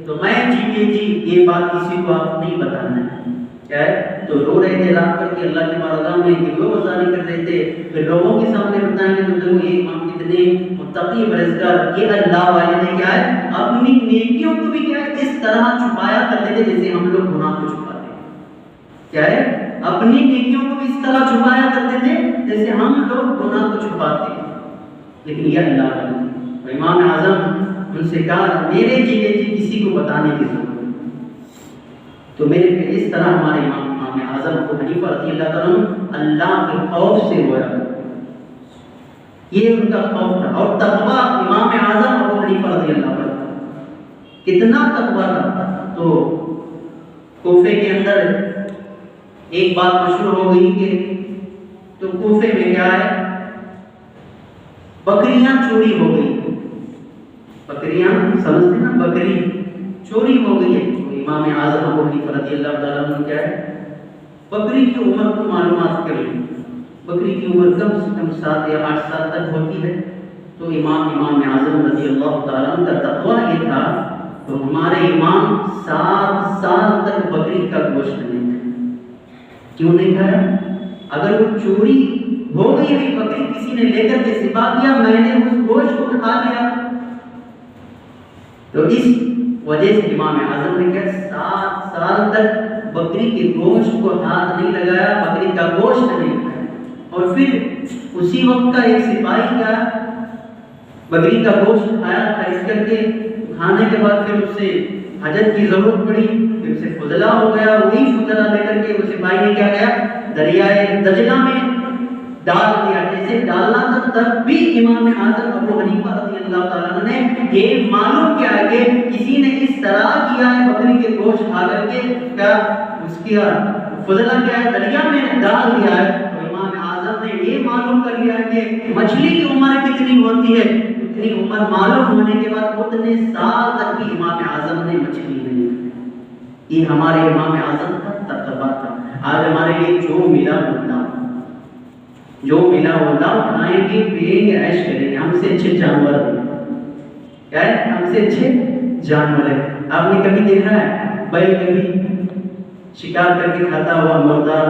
تو میں جی یہ بات کسی کو آپ نہیں بتانا ہے، کیا ہے؟ تو رو رہے تھے رات کر کے اللہ کی بارگاہ میں گرے وزاری کر رہے تھے، پھر لوگوں کے سامنے بتائیں گے تو دیکھو یہ امام کتنے متقی پرہیزگار، یہ اللہ والے نے کیا ہے اپنی نیکیوں کو بھی کیا ہے اس طرح چھپایا کرتے تھے جیسے ہم لوگ گناہ کو چھپاتے ہیں، کیا ہے اپنی نیکیوں کو بھی اس طرح چھپایا کرتے تھے جیسے ہم لوگ گناہ کو چھپاتے ہیں، لیکن یہ اللہ والے امام اعظم ان سے کہا میرے جی کسی کو بتانے کی ضرورت نہیں۔ تو میرے پہ اس طرح ہمارے امام اعظم ابو حنیفہ رضی اللہ تعالیٰ عنہ اللہ کے خوف سے رویا، یہ ان کا خوف تھا، اور تقویٰ امام اعظم ابو حنیفہ رضی اللہ تعالیٰ کتنا تقویٰ تھا۔ تو کوفے کے اندر ایک بات مشہور ہو گئی کہ تو کوفے میں کیا ہے بکریاں چوری ہو گئی، بکریاں سمجھتے نا، بکری چوری ہو گئی ہے، تو امام اعظم ابو حنیفہ رضی اللہ تعالیٰ عنہ کیا ہے بکری کی عمر کو معلومات کر لی، بکری کی عمر کم سے کم 7 یا 8 سال تک ہوتی ہے، تو امام اعظم رضی اللہ تعالیٰ عنہ کا تقویٰ یہ تھا، تو ہمارے امام 7 سال تک بکری کا گوشت نہیں کھایا۔ کیوں نہیں کھایا؟ اگر وہ چوری ہو گئی ہے بکری کسی نے لے کر کے سپا دیا، میں نے اس گوشت کو کھا لیا، تو اس وجہ سے امام اعظم نے کیا 7 سال تک بکری کے گوشت کو ہاتھ نہیں لگایا، بکری کا گوشت نہیں کھایا۔ اور پھر اسی وقت کا ایک سپاہی کا بکری کا گوشت کھایا، خرید کر کے کھانے کے بعد پھر اس سے حاجت کی ضرورت پڑی، پھر اسے فضلہ ہو گیا، وہی فضلہ لے کر کے اس سپاہی نے کیا کیا دریائے دجلہ میں ڈال دیا، جیسے ڈالنا تھا تب بھی امام اعظم ابو حنیفہ رضی اللہ تعالیٰ نے یہ معلوم کیا کہ کسی نے اس طرح کیا ہے بکری کے گوشت کھا کر کے کیا اس کی فضلہ کیا ہے دریا میں ڈال دیا ہے، تو امام اعظم نے یہ معلوم کر لیا کہ مچھلی کی عمر کتنی ہوتی ہے، اتنی عمر معلوم ہونے کے بعد اتنے سال تک بھی امام اعظم نے مچھلی نہیں کھائی۔ یہ ہمارے امام اعظم کا تقویٰ تھا۔ آج ہمارے لیے جو ملا وہ لاؤ کھائیں گے پیئیں گے عیش کریں گے، ہم سے اچھے جانور ہیں، کیا ہے ہم سے اچھے جانور ہیں۔ آپ نے کبھی دیکھا ہے بیل کبھی شکار کر کے کھاتا ہوا مردار؟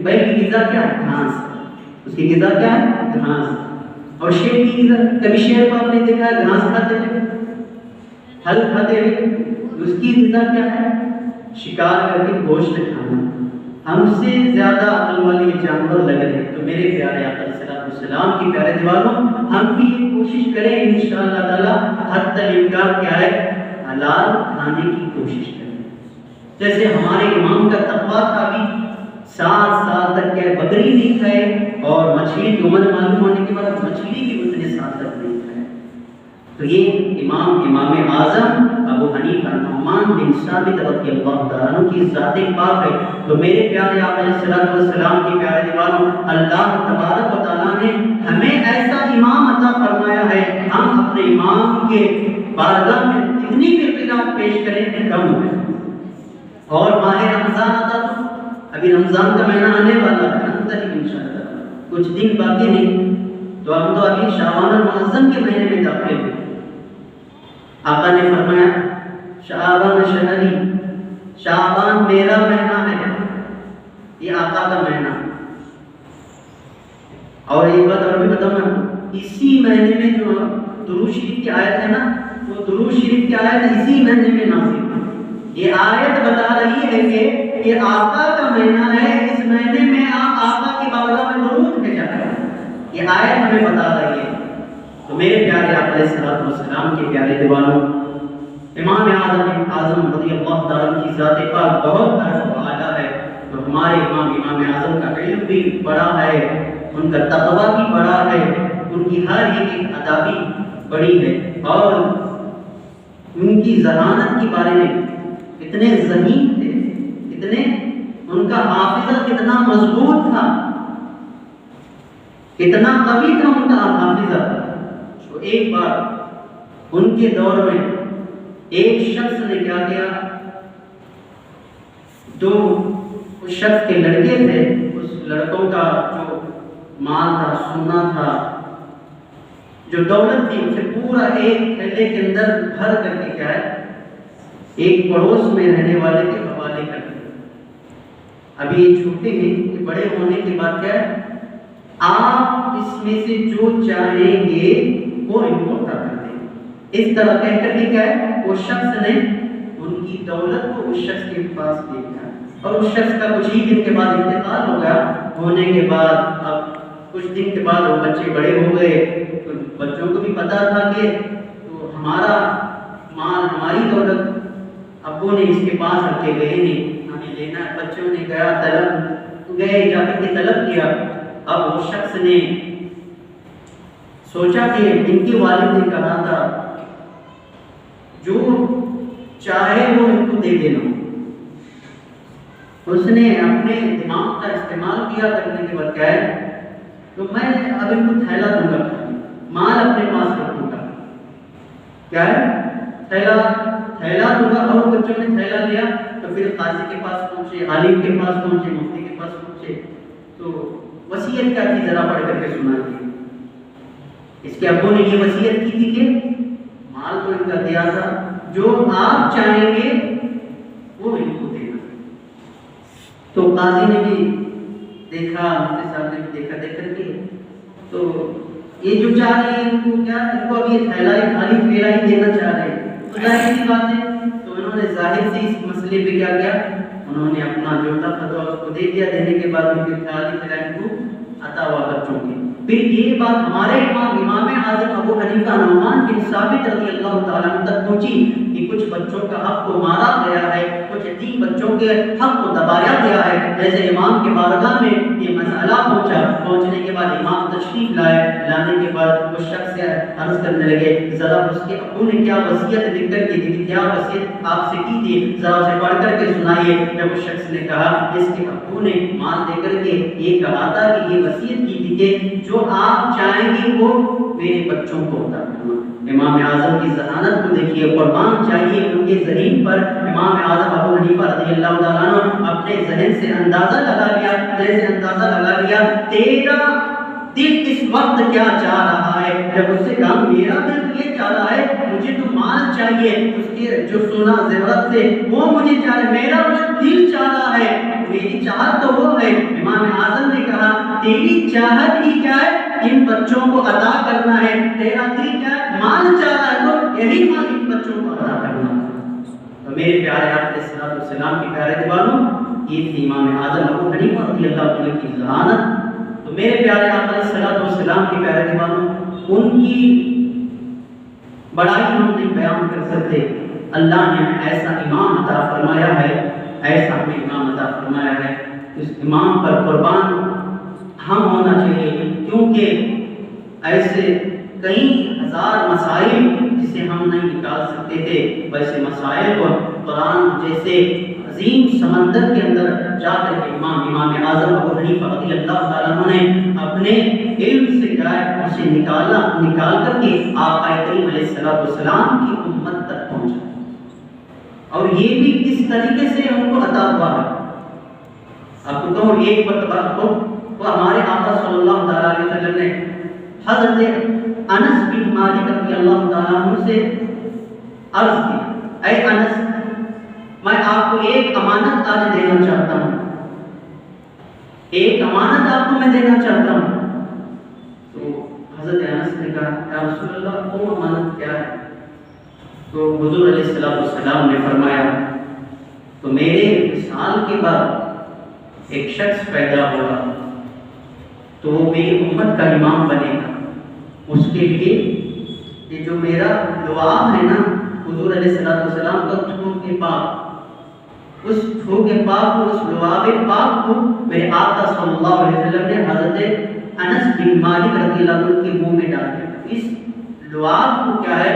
بیل کی غذا کیا ہے؟ گھاس، اس کی غذا کیا ہے؟ گھاس۔ اور شیر کی غذا کبھی شیر کو آپ نے دیکھا ہے گھاس کھاتے ہوئے، پھل کھاتے ہوئے؟ اس کی غذا کیا ہے؟ شکار کر کے گوشت کھانا۔ ہم سے زیادہ عقل والے جانور لگ رہے ہیں، تو میرے پیارے آقا صلی اللہ علیہ وسلم کی پیارے دیوانوں، ہم بھی یہ کوشش کریں انشاءاللہ تعالی حد الامکان کیا ہے حلال کھانے کی کوشش کریں۔ جیسے ہمارے امام کا تقویٰ تھا، بھی 7 سال تک کیا بکری نہیں کھائے، اور مچھلی کی عمر معلوم ہونے کے بعد مچھلی بھی اتنے سال تک نہیں کھائے۔ تو یہ امام اعظم ابو حنیفہ نعمان بن ثابت رضی اللہ تعالیٰ عنہ کی ذات پاک ہے۔ تو میرے پیارے آقا علیہ السلام کی پیارے دیوانوں، اللہ تبارک و تعالیٰ نے ہمیں ایسا امام عطا فرمایا ہے، ہم اپنے امام کے بارگاہ میں اتنی بھی اقتدار پیش کریں کہ کم ہے۔ اور ماہ رمضان آتا تو ابھی رمضان کا مہینہ آنے والا ہے انشاءاللہ، کچھ دن باقی نہیں، تو ہم تو ابھی شعبان المعظم کے مہینے میں داخل ہیں۔ آقا نے فرمایا شعبان شہری، شعبان میرا مہینہ ہے، یہ آقا کا مہینہ۔ اور ایک بات اور بھی بتاؤں نا، اسی مہینے میں جو درود شریف کی آیت ہے نا، وہ درود شریف کی آیت اسی مہینے میں نازل ہوئی۔ یہ آیت بتا رہی ہے کہ یہ آقا کا مہینہ ہے، اس مہینے میں آپ آقا کی بارگاہ میں درود بھیجا ہے، یہ آیت ہمیں بتا رہی ہے۔ تو میرے پیارے آقا علیہ الصلوۃ والسلام کے پیارے دیوانوں، امام اعظم رضی اللہ تعالیٰ کی ذات پاک بہت عرش و اعلیٰ ہے، تو ہمارے امام اعظم کا علم بھی بڑا ہے، ان کا تقویٰ بھی بڑا ہے، ان کی ہر ایک ادا بھی بڑی ہے، اور ان کی ذہانت کے بارے میں اتنے ذہین تھے، اتنے ان کا حافظہ کتنا مضبوط تھا، کتنا قوی تھا ان کا حافظہ۔ تو ایک بار ان کے دور میں ایک شخص نے کیا کیا، جو اس شخص کے لڑکے تھے، اس لڑکوں کا جو مال تھا، سونا تھا، جو دولت تھی، اسے پورا ایک تھیلے کے اندر بھر کر کے کیا ہے ایک پڑوس میں رہنے والے کے حوالے کر دیا۔ ابھی یہ چھوٹے ہیں، یہ بڑے ہونے کے بعد کیا ہے، آپ اس میں سے جو چاہیں گے وہ ان کو عطا کر دیں۔ اس طرح کہہ کر کے کیا ہے، وہ شخص نے ان کی دولت کو اس شخص کے پاس دیکھا، اور اس شخص کا کچھ ہی دن کے بعد انتقال ہو گیا۔ ہونے کے بعد اب کچھ دن کے بعد وہ بچے بڑے ہو گئے، تو بچوں کو بھی پتا تھا کہ تو ہمارا مال، ہماری دولت ابو نے اس کے پاس رکھ کے گئے نہیں، ہمیں لینا ہے۔ بچوں نے گئے جا کر کے طلب کیا۔ اب وہ شخص نے سوچا کہ ان کے والد نے کہا تھا جو چاہے وہ ان کو دے دینا۔ اس نے اپنے دماغ کا استعمال کیا، کرنے کے بعد کیا ہے، تو میں اب ان کو تھیلا دوں گا، مال اپنے پاس رکھوں گا، کیا ہے تھیلا دوں گا۔ اور بچوں نے تھیلا لیا، تو پھر قاضی کے پاس پہنچے، عالم کے پاس پہنچے، مفتی کے پاس پہنچے، تو وصیت کیا تھی ذرا پڑھ کر کے سنا دی۔ اس کے ابو نے یہ وصیت کی تھی کہ مال تو ان کا دیا تھا، جو آپ چاہیں گے وہ ان کو دینا۔ تو قاضی نے بھی دیکھا، مفتی صاحب نے بھی دیکھا، دیکھ کر کے تو یہ جو چاہ رہے ہیں ان کو کیا، ان کو اب یہ تھیلا ہی خالی تھیلا ہی دینا چاہ رہے ہیں، تو ظاہر سی بات ہے۔ تو انہوں نے ظاہر سے اس مسئلے پہ کیا کیا، انہوں نے اپنا جو تھا فتویٰ اس کو دے دیا، دینے کے بعد ان کے خالی تھیلا ان کو عطا ہوا بچوں کے۔ پھر یہ بات ہمارے امام اعظم ابو حنیفہ نعمان بن ثابت رضی اللہ تعالیٰ عنہ تک پہنچی کہ کچھ بچوں کا حق کو مارا گیا ہے، کچھ یتیم بچوں کے حق کو دبایا گیا ہے۔ جیسے امام کے بارگاہ میں یہ مسئلہ پہنچا، پہنچنے کے بعد امام تشریف لائے، لانے کے بعد وہ شخص سے عرض کرنے لگے ذرا اس کے ابو نے کیا وصیت لکھ کر کے دی تھی، کیا وصیت آپ سے کی تھی، ذرا اسے پڑھ کر کے سنائیے۔ جب اس شخص نے کہا، اس کے ابو نے مال دے کر کے یہ کہا تھا کہ یہ وصیت کی تھی کہ جو آپ چاہیں گے وہ میرے بچوں کو عطا کرنا۔ امام اعظم کی ذہانت کو دیکھیے، قربان چاہیے ان کے ذہن پر۔ امام اعظم ابو حنیفہ رضی اللہ تعالیٰ عنہ اپنے ذہن سے اندازہ لگا لیا تیرا دل اس وقت کیا چاہ رہا ہے۔ جب اس سے کہا میرا دل یہ چاہ رہا ہے، مجھے تو مال چاہیے، اس کے جو سونا زیورات سے وہ مجھے چاہیے، میرا دل چاہ رہا ہے، میری چاہت تو وہ ہے۔ امام اعظم نے کہا تیری چاہت ہی کیا ہے، ان بچوں کو عطا کرنا ہے، تیرا دل کیا ہے، مال چاہ رہا ہے، تو یہی مال ان بچوں کو عطا کرنا ہے۔ تو میرے پیارے آقا علیہ السلام کے پیارے دیوانوں، یہ تھی امام اعظم ابو حنیفہ رضی اللہ عنہ کی ذہانت۔ تو میرے پیارے آقا علیہ السلام کے پیارے دیوانوں، ان کی بڑائی ہم نہیں بیان کر سکتے۔ اللہ نے ایسا امام عطا فرمایا ہے، ایسا ہمیں امام عطا فرمایا ہے، اس امام پر قربان ہم ہونا چاہیے، کیونکہ ایسے کئی ہزار مسائل جسے ہم نہیں نکال سکتے تھے، ویسے مسائل کو قرآن جیسے عظیم سمندر کے اندر جا کر کے امام اعظم ابو حنیفہ رضی اللہ تعالیٰ عنہ نے اپنے علم سے اسے نکال کر کے آقا کریم علیہ السلام کی امت تک پہنچا، اور یہ بھی کس طریقے سے ان کو عطا ہوا ہے۔ آپ کو کہوں ایک مرتبہ تو ہمارے آقا صلی اللہ علیہ وسلم نے حضرت انس بن مالک رضی اللہ تعالیٰ عنہ سے عرض کیا اے انس میں آپ کو ایک امانت آج دینا چاہتا ہوں، ایک امانت آپ کو میں دینا چاہتا ہوں۔ تو حضرت انس نے کہا یا رسول اللہ وہ امانت کیا ہے؟ تو حضور علیہ السلام نے فرمایا تو میرے وصال کے بعد ایک شخص پیدا ہوگا تو وہ میری امت کا امام بنے گا، اس کے لیے یہ جو میرا لعاب ہے نا حضور علیہ السلام کا تھوک پاک، اس تھوک پاک کو، اس لعاب پاک کو میرے آقا صلی اللہ علیہ وسلم نے حضرت انس بن مالک رضی اللہ عنہ کے منہ میں ڈال دیا۔ اس لعاب کو کیا ہے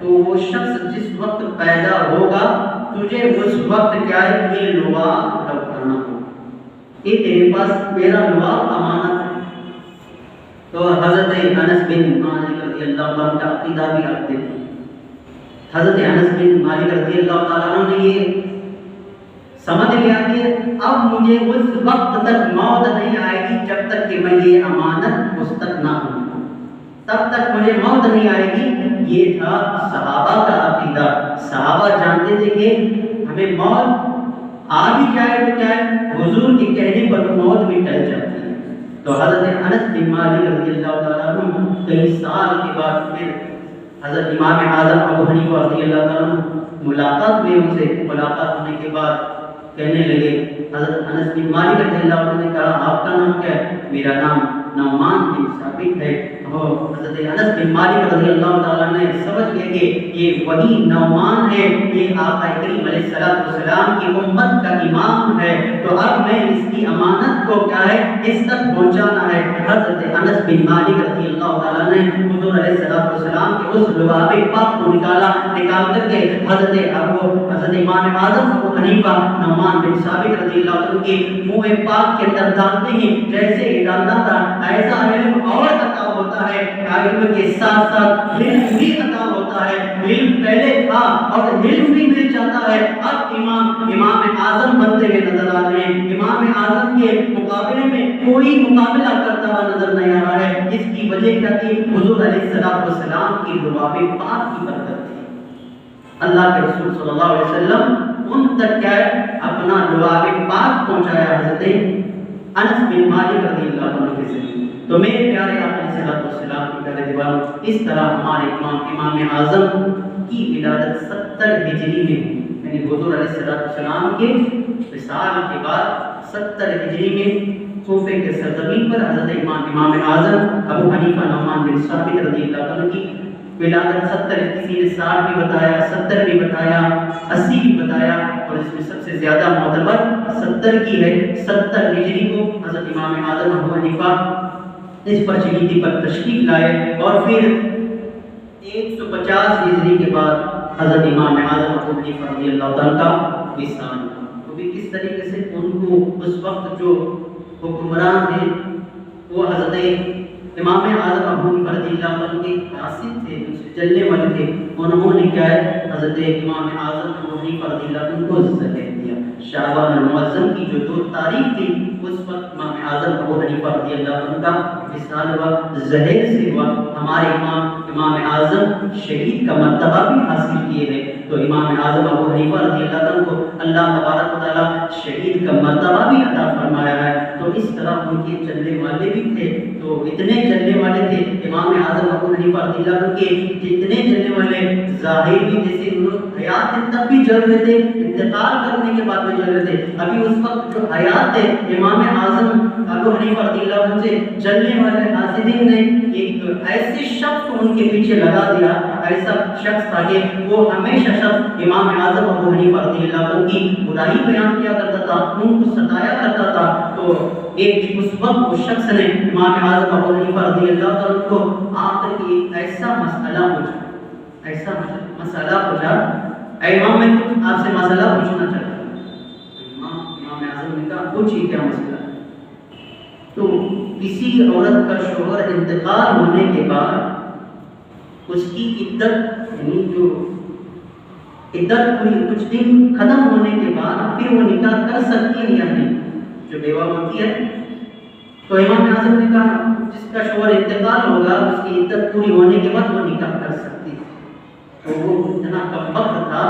تو وہ شخص جس وقت پیدا ہوگا تجھے اس وقت کیا ہے یہ لعاب لگانا ہوگا، یہ تیرے پاس میرا لعاب امانت ہے۔ تو حضرت انس بن مالک رضی اللہ عنہ کا عقیدہ بھی رکھتے تھے۔ حضرت انس بن مالک رضی اللہ تعالیٰ عنہ نے یہ سمجھ لیا کہ اب مجھے اس وقت تک موت نہیں آئے گی جب تک کہ میں یہ امانت مستق نہ ہوں، تب تک مجھے موت نہیں آئے گی۔ یہ تھا صحابہ کا عقیدہ۔ صحابہ جانتے تھے کہ ہمیں موت آ بھی جائے تو کیا ہے حضور کے کہنے پر موت بھی ٹل جاتی ہے۔ تو حضرت انس بن مالک رضی اللہ تعالیٰ عنہ کئی سال کے بعد پھر حضرت امام اعظم ابو حنیفہ رضی اللہ تعالیٰ عنہ ملاقات ہوئی، ان سے ملاقات ہونے کے بعد کہنے لگے، حضرت انس بن مالک رضی اللہ عنہ نے کہا آپ کا نام کیا ہے؟ میرا نام نعمان بن ثابت ہے۔ حضرت انس بن مالک رضی اللہ تعالیٰ نے سمجھ لیا کہ یہ وہی نعمان ہے، یہ آقا کریم علیہ السلام کی امت کا امام ہے، تو اب میں اس کی امانت کو کیا ہے اس تک پہنچانا ہے۔ حضرت انس بن مالک رضی اللہ تعالیٰ نے حضور علیہ السلام کے اس لعاب پاک کو نکال کر کے حضرت امام اعظم ابو حنیفہ نعمان بن ثابت رضی اللہ عنہ کے منہ پاک کے اندر ڈالتے ہیں، جیسے ہی ڈالنا تھا ایسا علم اور عطا ہوتا ہے، علم کے ساتھ ساتھ علم بھی عطا ہوتا ہے۔ علم پہلے تھا اور علم بھی مل جاتا ہے۔ اب امام اعظم بنتے ہوئے نظر آ رہے ہیں، امام اعظم کے مقابلے میں کوئی مقابلہ کرتا ہوا نظر نہیں آ رہا ہے۔ اس کی وجہ کیا تھی؟ حضور علیہ السلام کی لعاب پاک کی برکت تھی۔ اللہ کے رسول صلی اللہ علیہ وسلم ان تک کیا ہے اپنا لعاب پاک پہنچایا حضرت انس بن مالک رضی اللہ عنہ کے ذریعے۔ تو میرے پیارے آقا علیہ السلام کی پیارے دیوانوں، اس طرح ہمارے امام اعظم کی ولادت 70 ہجری میں، یعنی حضور علیہ السلام کے وصال کے بعد 70 ہجری میں کوفے کے سرزمین پر حضرت امام اعظم ابو حنیفہ نعمان بن ثابت رضی اللہ عنہ کی ولادت 70، کسی نے 60 بھی بتایا، 70 بھی بتایا، 80 بھی بتایا، اور اس میں سب سے زیادہ معتبر 70 کی ہے۔ 70 ہجری کو حضرت امام اعظم ابو حنیفہ اس پرچگیتی پر تشریف لائے، اور پھر 150 ہجری کے بعد حضرت امام اعظم ابو حنیفہ رضی اللہ تعالیٰ کا وصال۔ تو بھی کس طریقے سے ان کو اس وقت جو حکمران تھے وہ حضرت امام اعظم ابو حنیفہ رضی اللہ عنہ کے قاصد تھے، ان سے چلنے والے تھے، انہوں نے کیا ہے حضرت امام اعظم ابو حنیفہ رضی اللہ عنہ کو زہر دیا۔ شعبان المعظم کی جو 2 تاریخ تھی اس وقت امام اعظم ابو حنیفہ رضی اللہ عنہ کا وصال ہوا، زہر سے ہوا۔ ہمارے امام اعظم شہید کا مرتبہ بھی حاصل کیے ہیں، تو امام اعظم ابو حنیفہ رضی اللہ عنہ کو اللہ تبارک و تعالیٰ شہید کا مرتبہ بھی عطا فرمایا ہے۔ تو اس طرح ان کے چلنے والے بھی تھے، تو اتنے چلنے والے تھے امام اعظم ابو حنیفہ رضی اللہ عنہ کے، جتنے چلنے والے ظاہر بھی جیسے انہوں حیات تب بھی جل رہے تھے، انتقال کرنے کے بعد بھی جل رہے تھے۔ ابھی اس وقت جو حیات تھے امام اعظم ابو حنیفہ رضی اللہ عنہ سے چلنے والے حاسدین نے ایک ایسے شخص کو ان کے پیچھے لگا دیا، ایسا شخص تھا کہ وہ ہمیشہ شخص امام اعظم ابو حنیفہ رضی اللہ عنہ کی برائی بیان کیا کرتا تھا، ان کو ستایا کرتا تھا۔ تو اس وقت اس شخص نے امام اعظم ابو حنیفہ رضی اللہ عنہ کو آ کر کے ایسا مسئلہ پوچھا، اے امام میں کچھ آپ سے مسئلہ پوچھنا چاہتا ہوں۔ امام اعظم نے کہا پوچھیے کیا مسئلہ ہے۔ تو کسی عورت کا شوہر انتقال ہونے کے بعد اس کی عدت، یعنی جو عدت پوری کچھ دن ختم ہونے کے بعد پھر وہ نکاح کر سکتی ہے یا نہیں، جو بیوہ ہوتی ہے۔ تو امام اعظم نے کہا جس کا شوہر انتقال ہوگا اس کی عدت پوری ہونے کے بعد وہ نکاح کر سکتی ہے۔ تو وہ اتنا کم وقت تھا،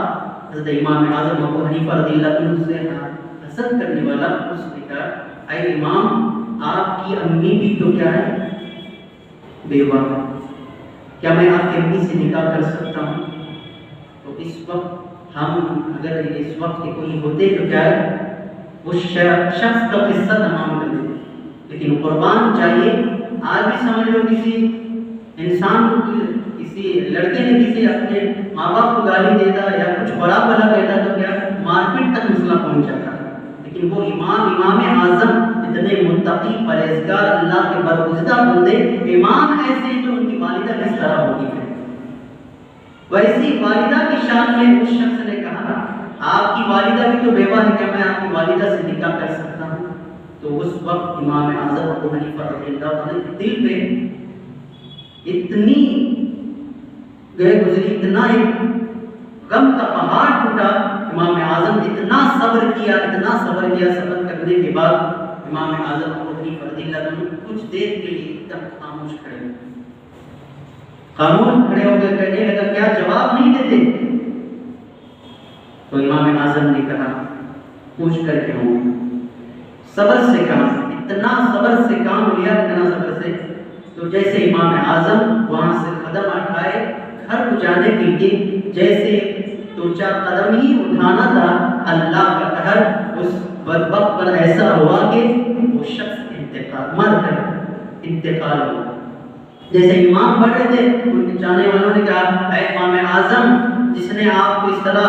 حضرت امام اعظم ابو حنیفہ رضی اللہ عنہ سے حسد کرنے والا، اس نے کہا اے امام آپ کی امی بھی تو کیا ہے بیوہ ہے، کیا میں آپ کی امی سے نکاح کر سکتا ہوں؟ تو اس وقت ہم اگر اس وقت کے کوئی ہوتے تو کیا ہے اس شخص کا قصہ تمام کر دیتے، لیکن قربان چاہیے آج بھی سمجھ لو کسی انسان کسی لڑکے نے کسی اپنے ماں باپ کو گالی دیتا یا کچھ بڑا بلا کہتا تو کیا مار پیٹ تک مسئلہ پہنچ جاتا ہے، لیکن وہ امام اعظم اتنے متقی پرہیزگار اللہ کے برگزیدہ بندے امام ایسے جو ان کی والدہ کس طرح ہوتی ہے، ویسی والدہ کی شان میں اس شخص نے کہا آپ کی والدہ بھی تو بیوہ ہے، کیا میں آپ کی والدہ سے نکاح کر سکتا ہوں؟ تو اس وقت امام اعظم ابو حنیفہ رضی اللہ عنہ کے دل پہ اتنی گئے گزری، اتنا ایک غم کا پہاڑ ٹوٹا، امام اعظم اتنا صبر کیا صبر کرنے کے بعد امام اعظم ابو حنیفہ رضی اللہ عنہ کچھ دیر کے لیے ایک دم خاموش کھڑے ہو گئے، کہنے لگا کیا جواب نہیں دیتے؟ تو امام اعظم نے کہا پوچھ کر کے ہوں، صبر سے کام، اتنا صبر سے کام لیا، اتنا صبر سے، تو جیسے امام اعظم وہاں سے قدم اٹھائے گھر کو جانے کے لیے، جیسے دو چار قدم ہی اٹھانا تھا، اللہ کا قہر اس وقت پر ایسا ہوا کہ وہ شخص مر کر انتقال ہوا۔ جیسے امام بڑھ رہے تھے، ان کے جانے والوں نے کہا اے امام اعظم جس نے آپ کو اس طرح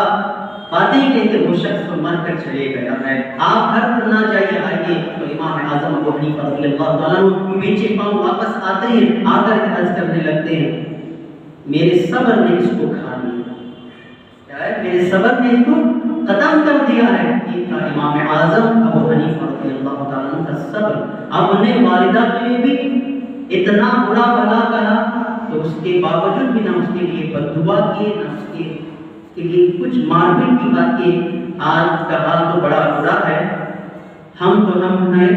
باتیں کہی تھے وہ شخص تو مر کر چلے گیا ہے، آپ گھر پر نہ جائیے، آئیے۔ تو امام اعظم ابو حنیفہ رضی اللہ تعالیٰ عنہ پیچھے پاؤں واپس آتے ہیں، آ کر عرض کرنے لگتے ہیں میرے صبر نے اس کو کھا لیا، کیا ہے میرے صبر نے اس کو ختم کر دیا ہے۔ یہ تھا امام اعظم ابو حنیفہ رضی اللہ تعالیٰ عنہ کا صبر۔ اپنے والدہ کے لیے بھی اتنا برا بھلا کہا تو اس کے باوجود بھی نہ اس کے لیے بد دعا کیے، نہ اس کے لیے کچھ مار پیٹ کی بات کی۔ آج کا حال تو بڑا برا ہے، ہم ہیں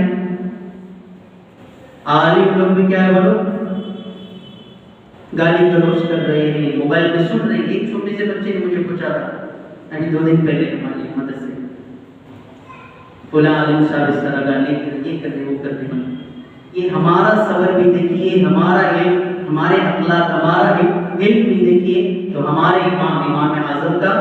عالم لوگ بھی کیا ہے بولو گالی گلوچ کر رہے ہیں، موبائل پہ سن رہے ہیں۔ ایک چھوٹے سے بچے نے مجھے پوچھا تھا 2 دن پہلے ہماری مدرسے فلاں عالم صاحب اس طرح گالی یہ کر رہے وہ کر رہے ہیں۔ یہ ہمارا صبر بھی دیکھیے، ہمارا علم، ہمارے اخلاق، ہمارا علم بھی دیکھیے، تو ہمارے امام اعظم کا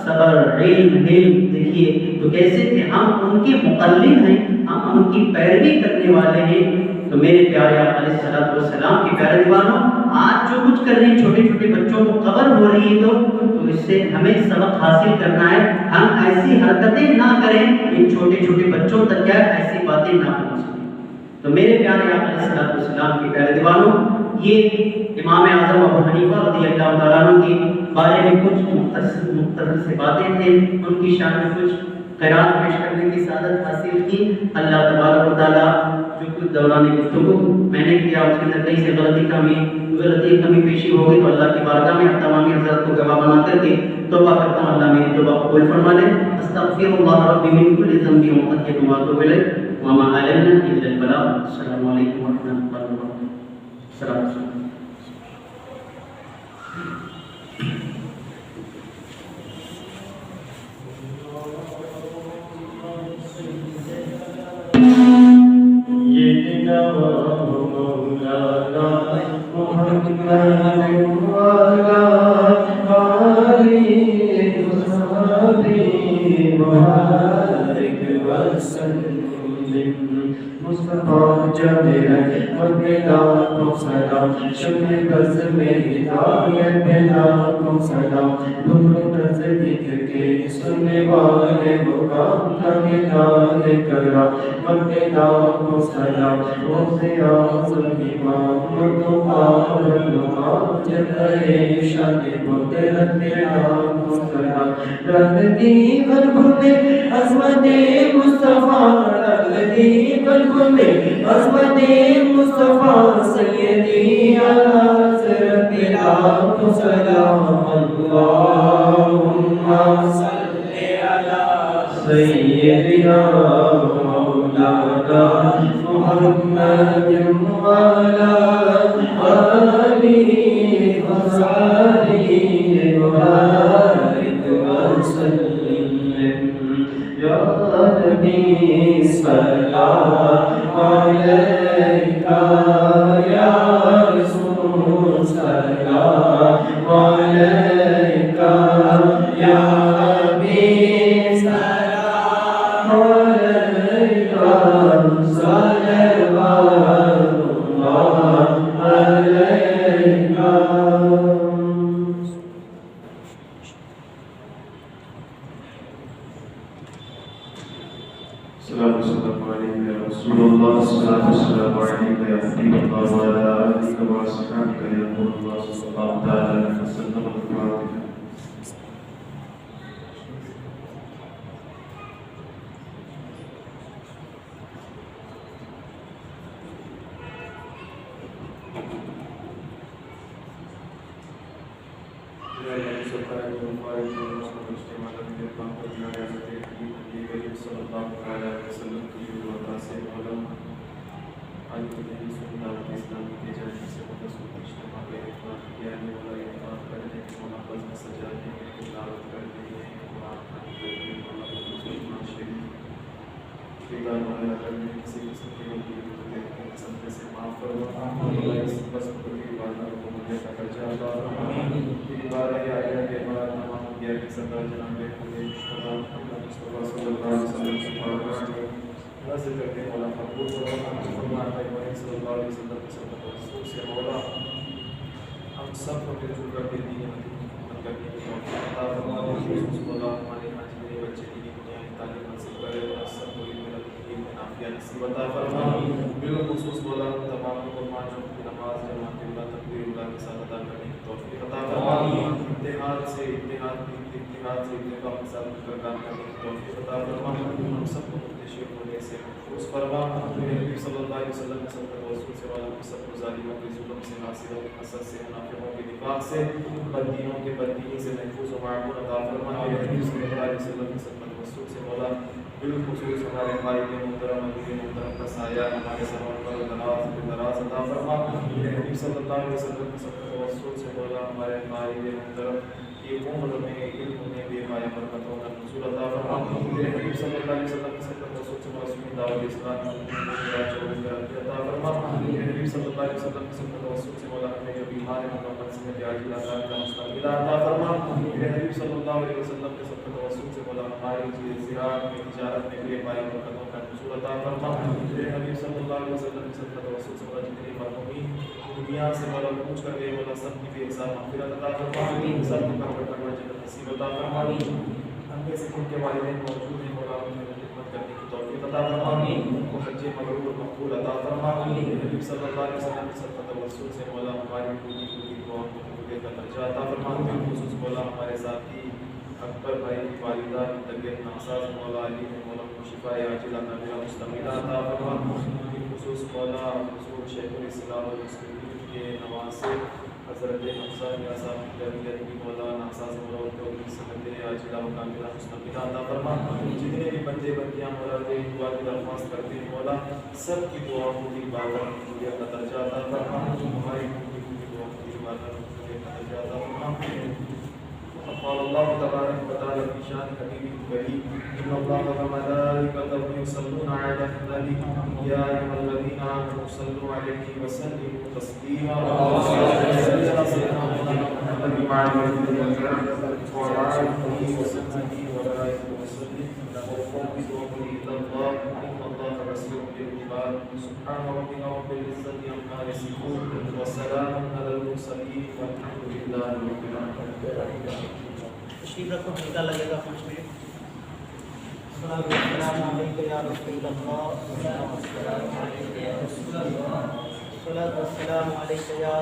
صبر علم دیکھیے تو کیسے تھے۔ ہم ان کے مقلد ہیں، ہم ان کی پیروی کرنے والے ہیں۔ تو میرے پیارے آقا علیہ الصلوۃ والسلام کے پیارے دیوانوں، آج جو کچھ کر رہے ہیں چھوٹے چھوٹے بچوں کو قبر ہو رہی ہے تو اس سے ہمیں سبق حاصل کرنا ہے۔ ہم ایسی حرکتیں نہ کریں ان چھوٹے چھوٹے بچوں تک کیا ایسی باتیں نہ پہنچیں۔ تو میرے پیارے آقا علیہ الصلوۃ والسلام کے پیارے دیوانوں، یہ امام اعظم ابو حنیفہ رضی اللہ تعالیٰ عنہ کے بارے میں کچھ مختصر سے باتیں تھے، ان کی شان میں کچھ قرات پیش کرنے کی سعادت حاصل کی۔ اللہ تبارک و تعالیٰ جو کچھ دوران گفتگو میں نے کیا اس کے اندر کہیں سے غلطی کمی پیشی ہو گئی تو اللہ کی بارگاہ میں تمامی حضرات کو گواہ بنا کر کے توبہ کرتا ہوں، اللہ میری توبہ قبول فرما لے۔ استغفر اللہ ربی من کل ذنب وخطیئۃ واتوب الیہ وما علینا الا البلاغ۔ السلام علیکم ورحمۃ اللہ وبرکاتہ۔ السلام علیکم۔ محمد وبارك وسلم يا نبي سلام عليك يا رسول سلام عليك يا حبيب سلام عليك صلوات الله عليك. السلام عليكم يا رسول الله، الصلاة والسلام عليك يا حبيب الله وعلى آلك وأصحابك يا نور الله صلى الله تعالى عليه وسلم. الفاتحة. ہم سب کو مل جل کر کے دین کی خدمت کرنے کی توفیق عطا فرما دے. خصوص مولا ہمارے آج میرے بچے دینی دنیاوی تعلیم حاصل کرے اور سب کو علم نافع نصیب عطا فرما. بالخصوص مولا تمام قربان جو نماز جماعت اللہ تکبیر اللہ کے ساتھ ادا کرنے کی توفیق عطا فرما. اتحاد سے اتفاق کے ساتھ مل کر کام کرنے کی توفیق عطا فرما. ہم سب کو متشکر ہونے سے محفوظ فرما. نبی صلی اللہ علیہ وسلم کے سب رسول سے والا سب کو ظالموں کے ظلم سے ناصروں کے حسد سے منافقوں کے نفاق سے بددینوں کے بددینی سے محفوظ و معمون عطا فرما. نبی صلی اللہ علیہ وسلم کے سب رسول سے والا بالخصوص ہمارے قائد محترم امیر محترم کا سایہ ہمارے سفر پر دراز عطا فرما. نبی صلی اللہ علیہ وسلم کے سب رسول سے والا ہمارے قائد محترم کی عمر میں علم میں بے پایا برکتوں کا نزول عطا فرما. نبی صلی اللہ علیہ وسلم کے سب رسول سے رسول دعوت اسلام عطا فرما. نبی صلی اللہ علیہ وسلم کے سب رسول سے مولا ہمیں جو بیمار ہیں محمد سے عاجل عذاب کا مستقبل عطا فرما. نبی صلی اللہ علیہ وسلم کے سب رسول سے مولا ہماری زراعت میں تجارت میں بے پایا برکتوں کا نزول عطا فرما. نبی صلی اللہ علیہ وسلم کے سب رسول سے مولا جتنے مرحومین دنیا سے مولا پوچھ کر گئے مولا سب کی بے حساب مغفرت عطا فرما. سب کو جنت نصیب عطا فرما. ہم میں سے جن کے والدین موجود ہیں مولا انہیں خدمت کرنے کی توفیق عطا فرما. ان کو حج مبرور مقبول عطا فرما. نبی صلی اللہ علیہ وسلم کے سب رسول سے مولا ہماری پوری دعاؤں کو قبولیت کا درجہ عطا فرما. بالخصوص مولا ہمارے ساتھی اکبر بھائی کی والدہ کی طبیعت ناساز مولا علی نے مولا کو شفاء عاجلہ نافعہ مستمرہ عطا فرما. بالخصوص مولا حضور شیخ الاسلام والمسلمین کے نواسے حضرت حمزہ یا صاحب کی مولا ناساز مولا کو صحت عاجلہ و کاملہ مستمرہ عطا فرما. جتنے بھی بندے بندیاں مولا دے دعا کی درخواست کرتے ہیں مولا سب کی دعاؤں کی عبادت قبولیت کا درجہ عطا فرما. ہماری دعاؤں کی عبادت قبولیت کا درجہ عطا فرما. قال الله تبارك وتعالى في شان حبيبه الكريم ان الله وملائكته يصلون على النبي يا ايها الذين امنوا صلوا عليه وسلموا تسليما. اللهم صل على سيدنا محمد وعلى اله وصحبه وبارك وسلم وفوض امري الى الله ان الله رسول بالعباد. سبحان ربك رب العزه عما يصفون وسلام على المرسلين والحمد لله رب العالمين. تشریف رکھو ہلکا لگے گا 5 منٹ. السلام علیکم یا رسول اللہ. السلام علیکم یا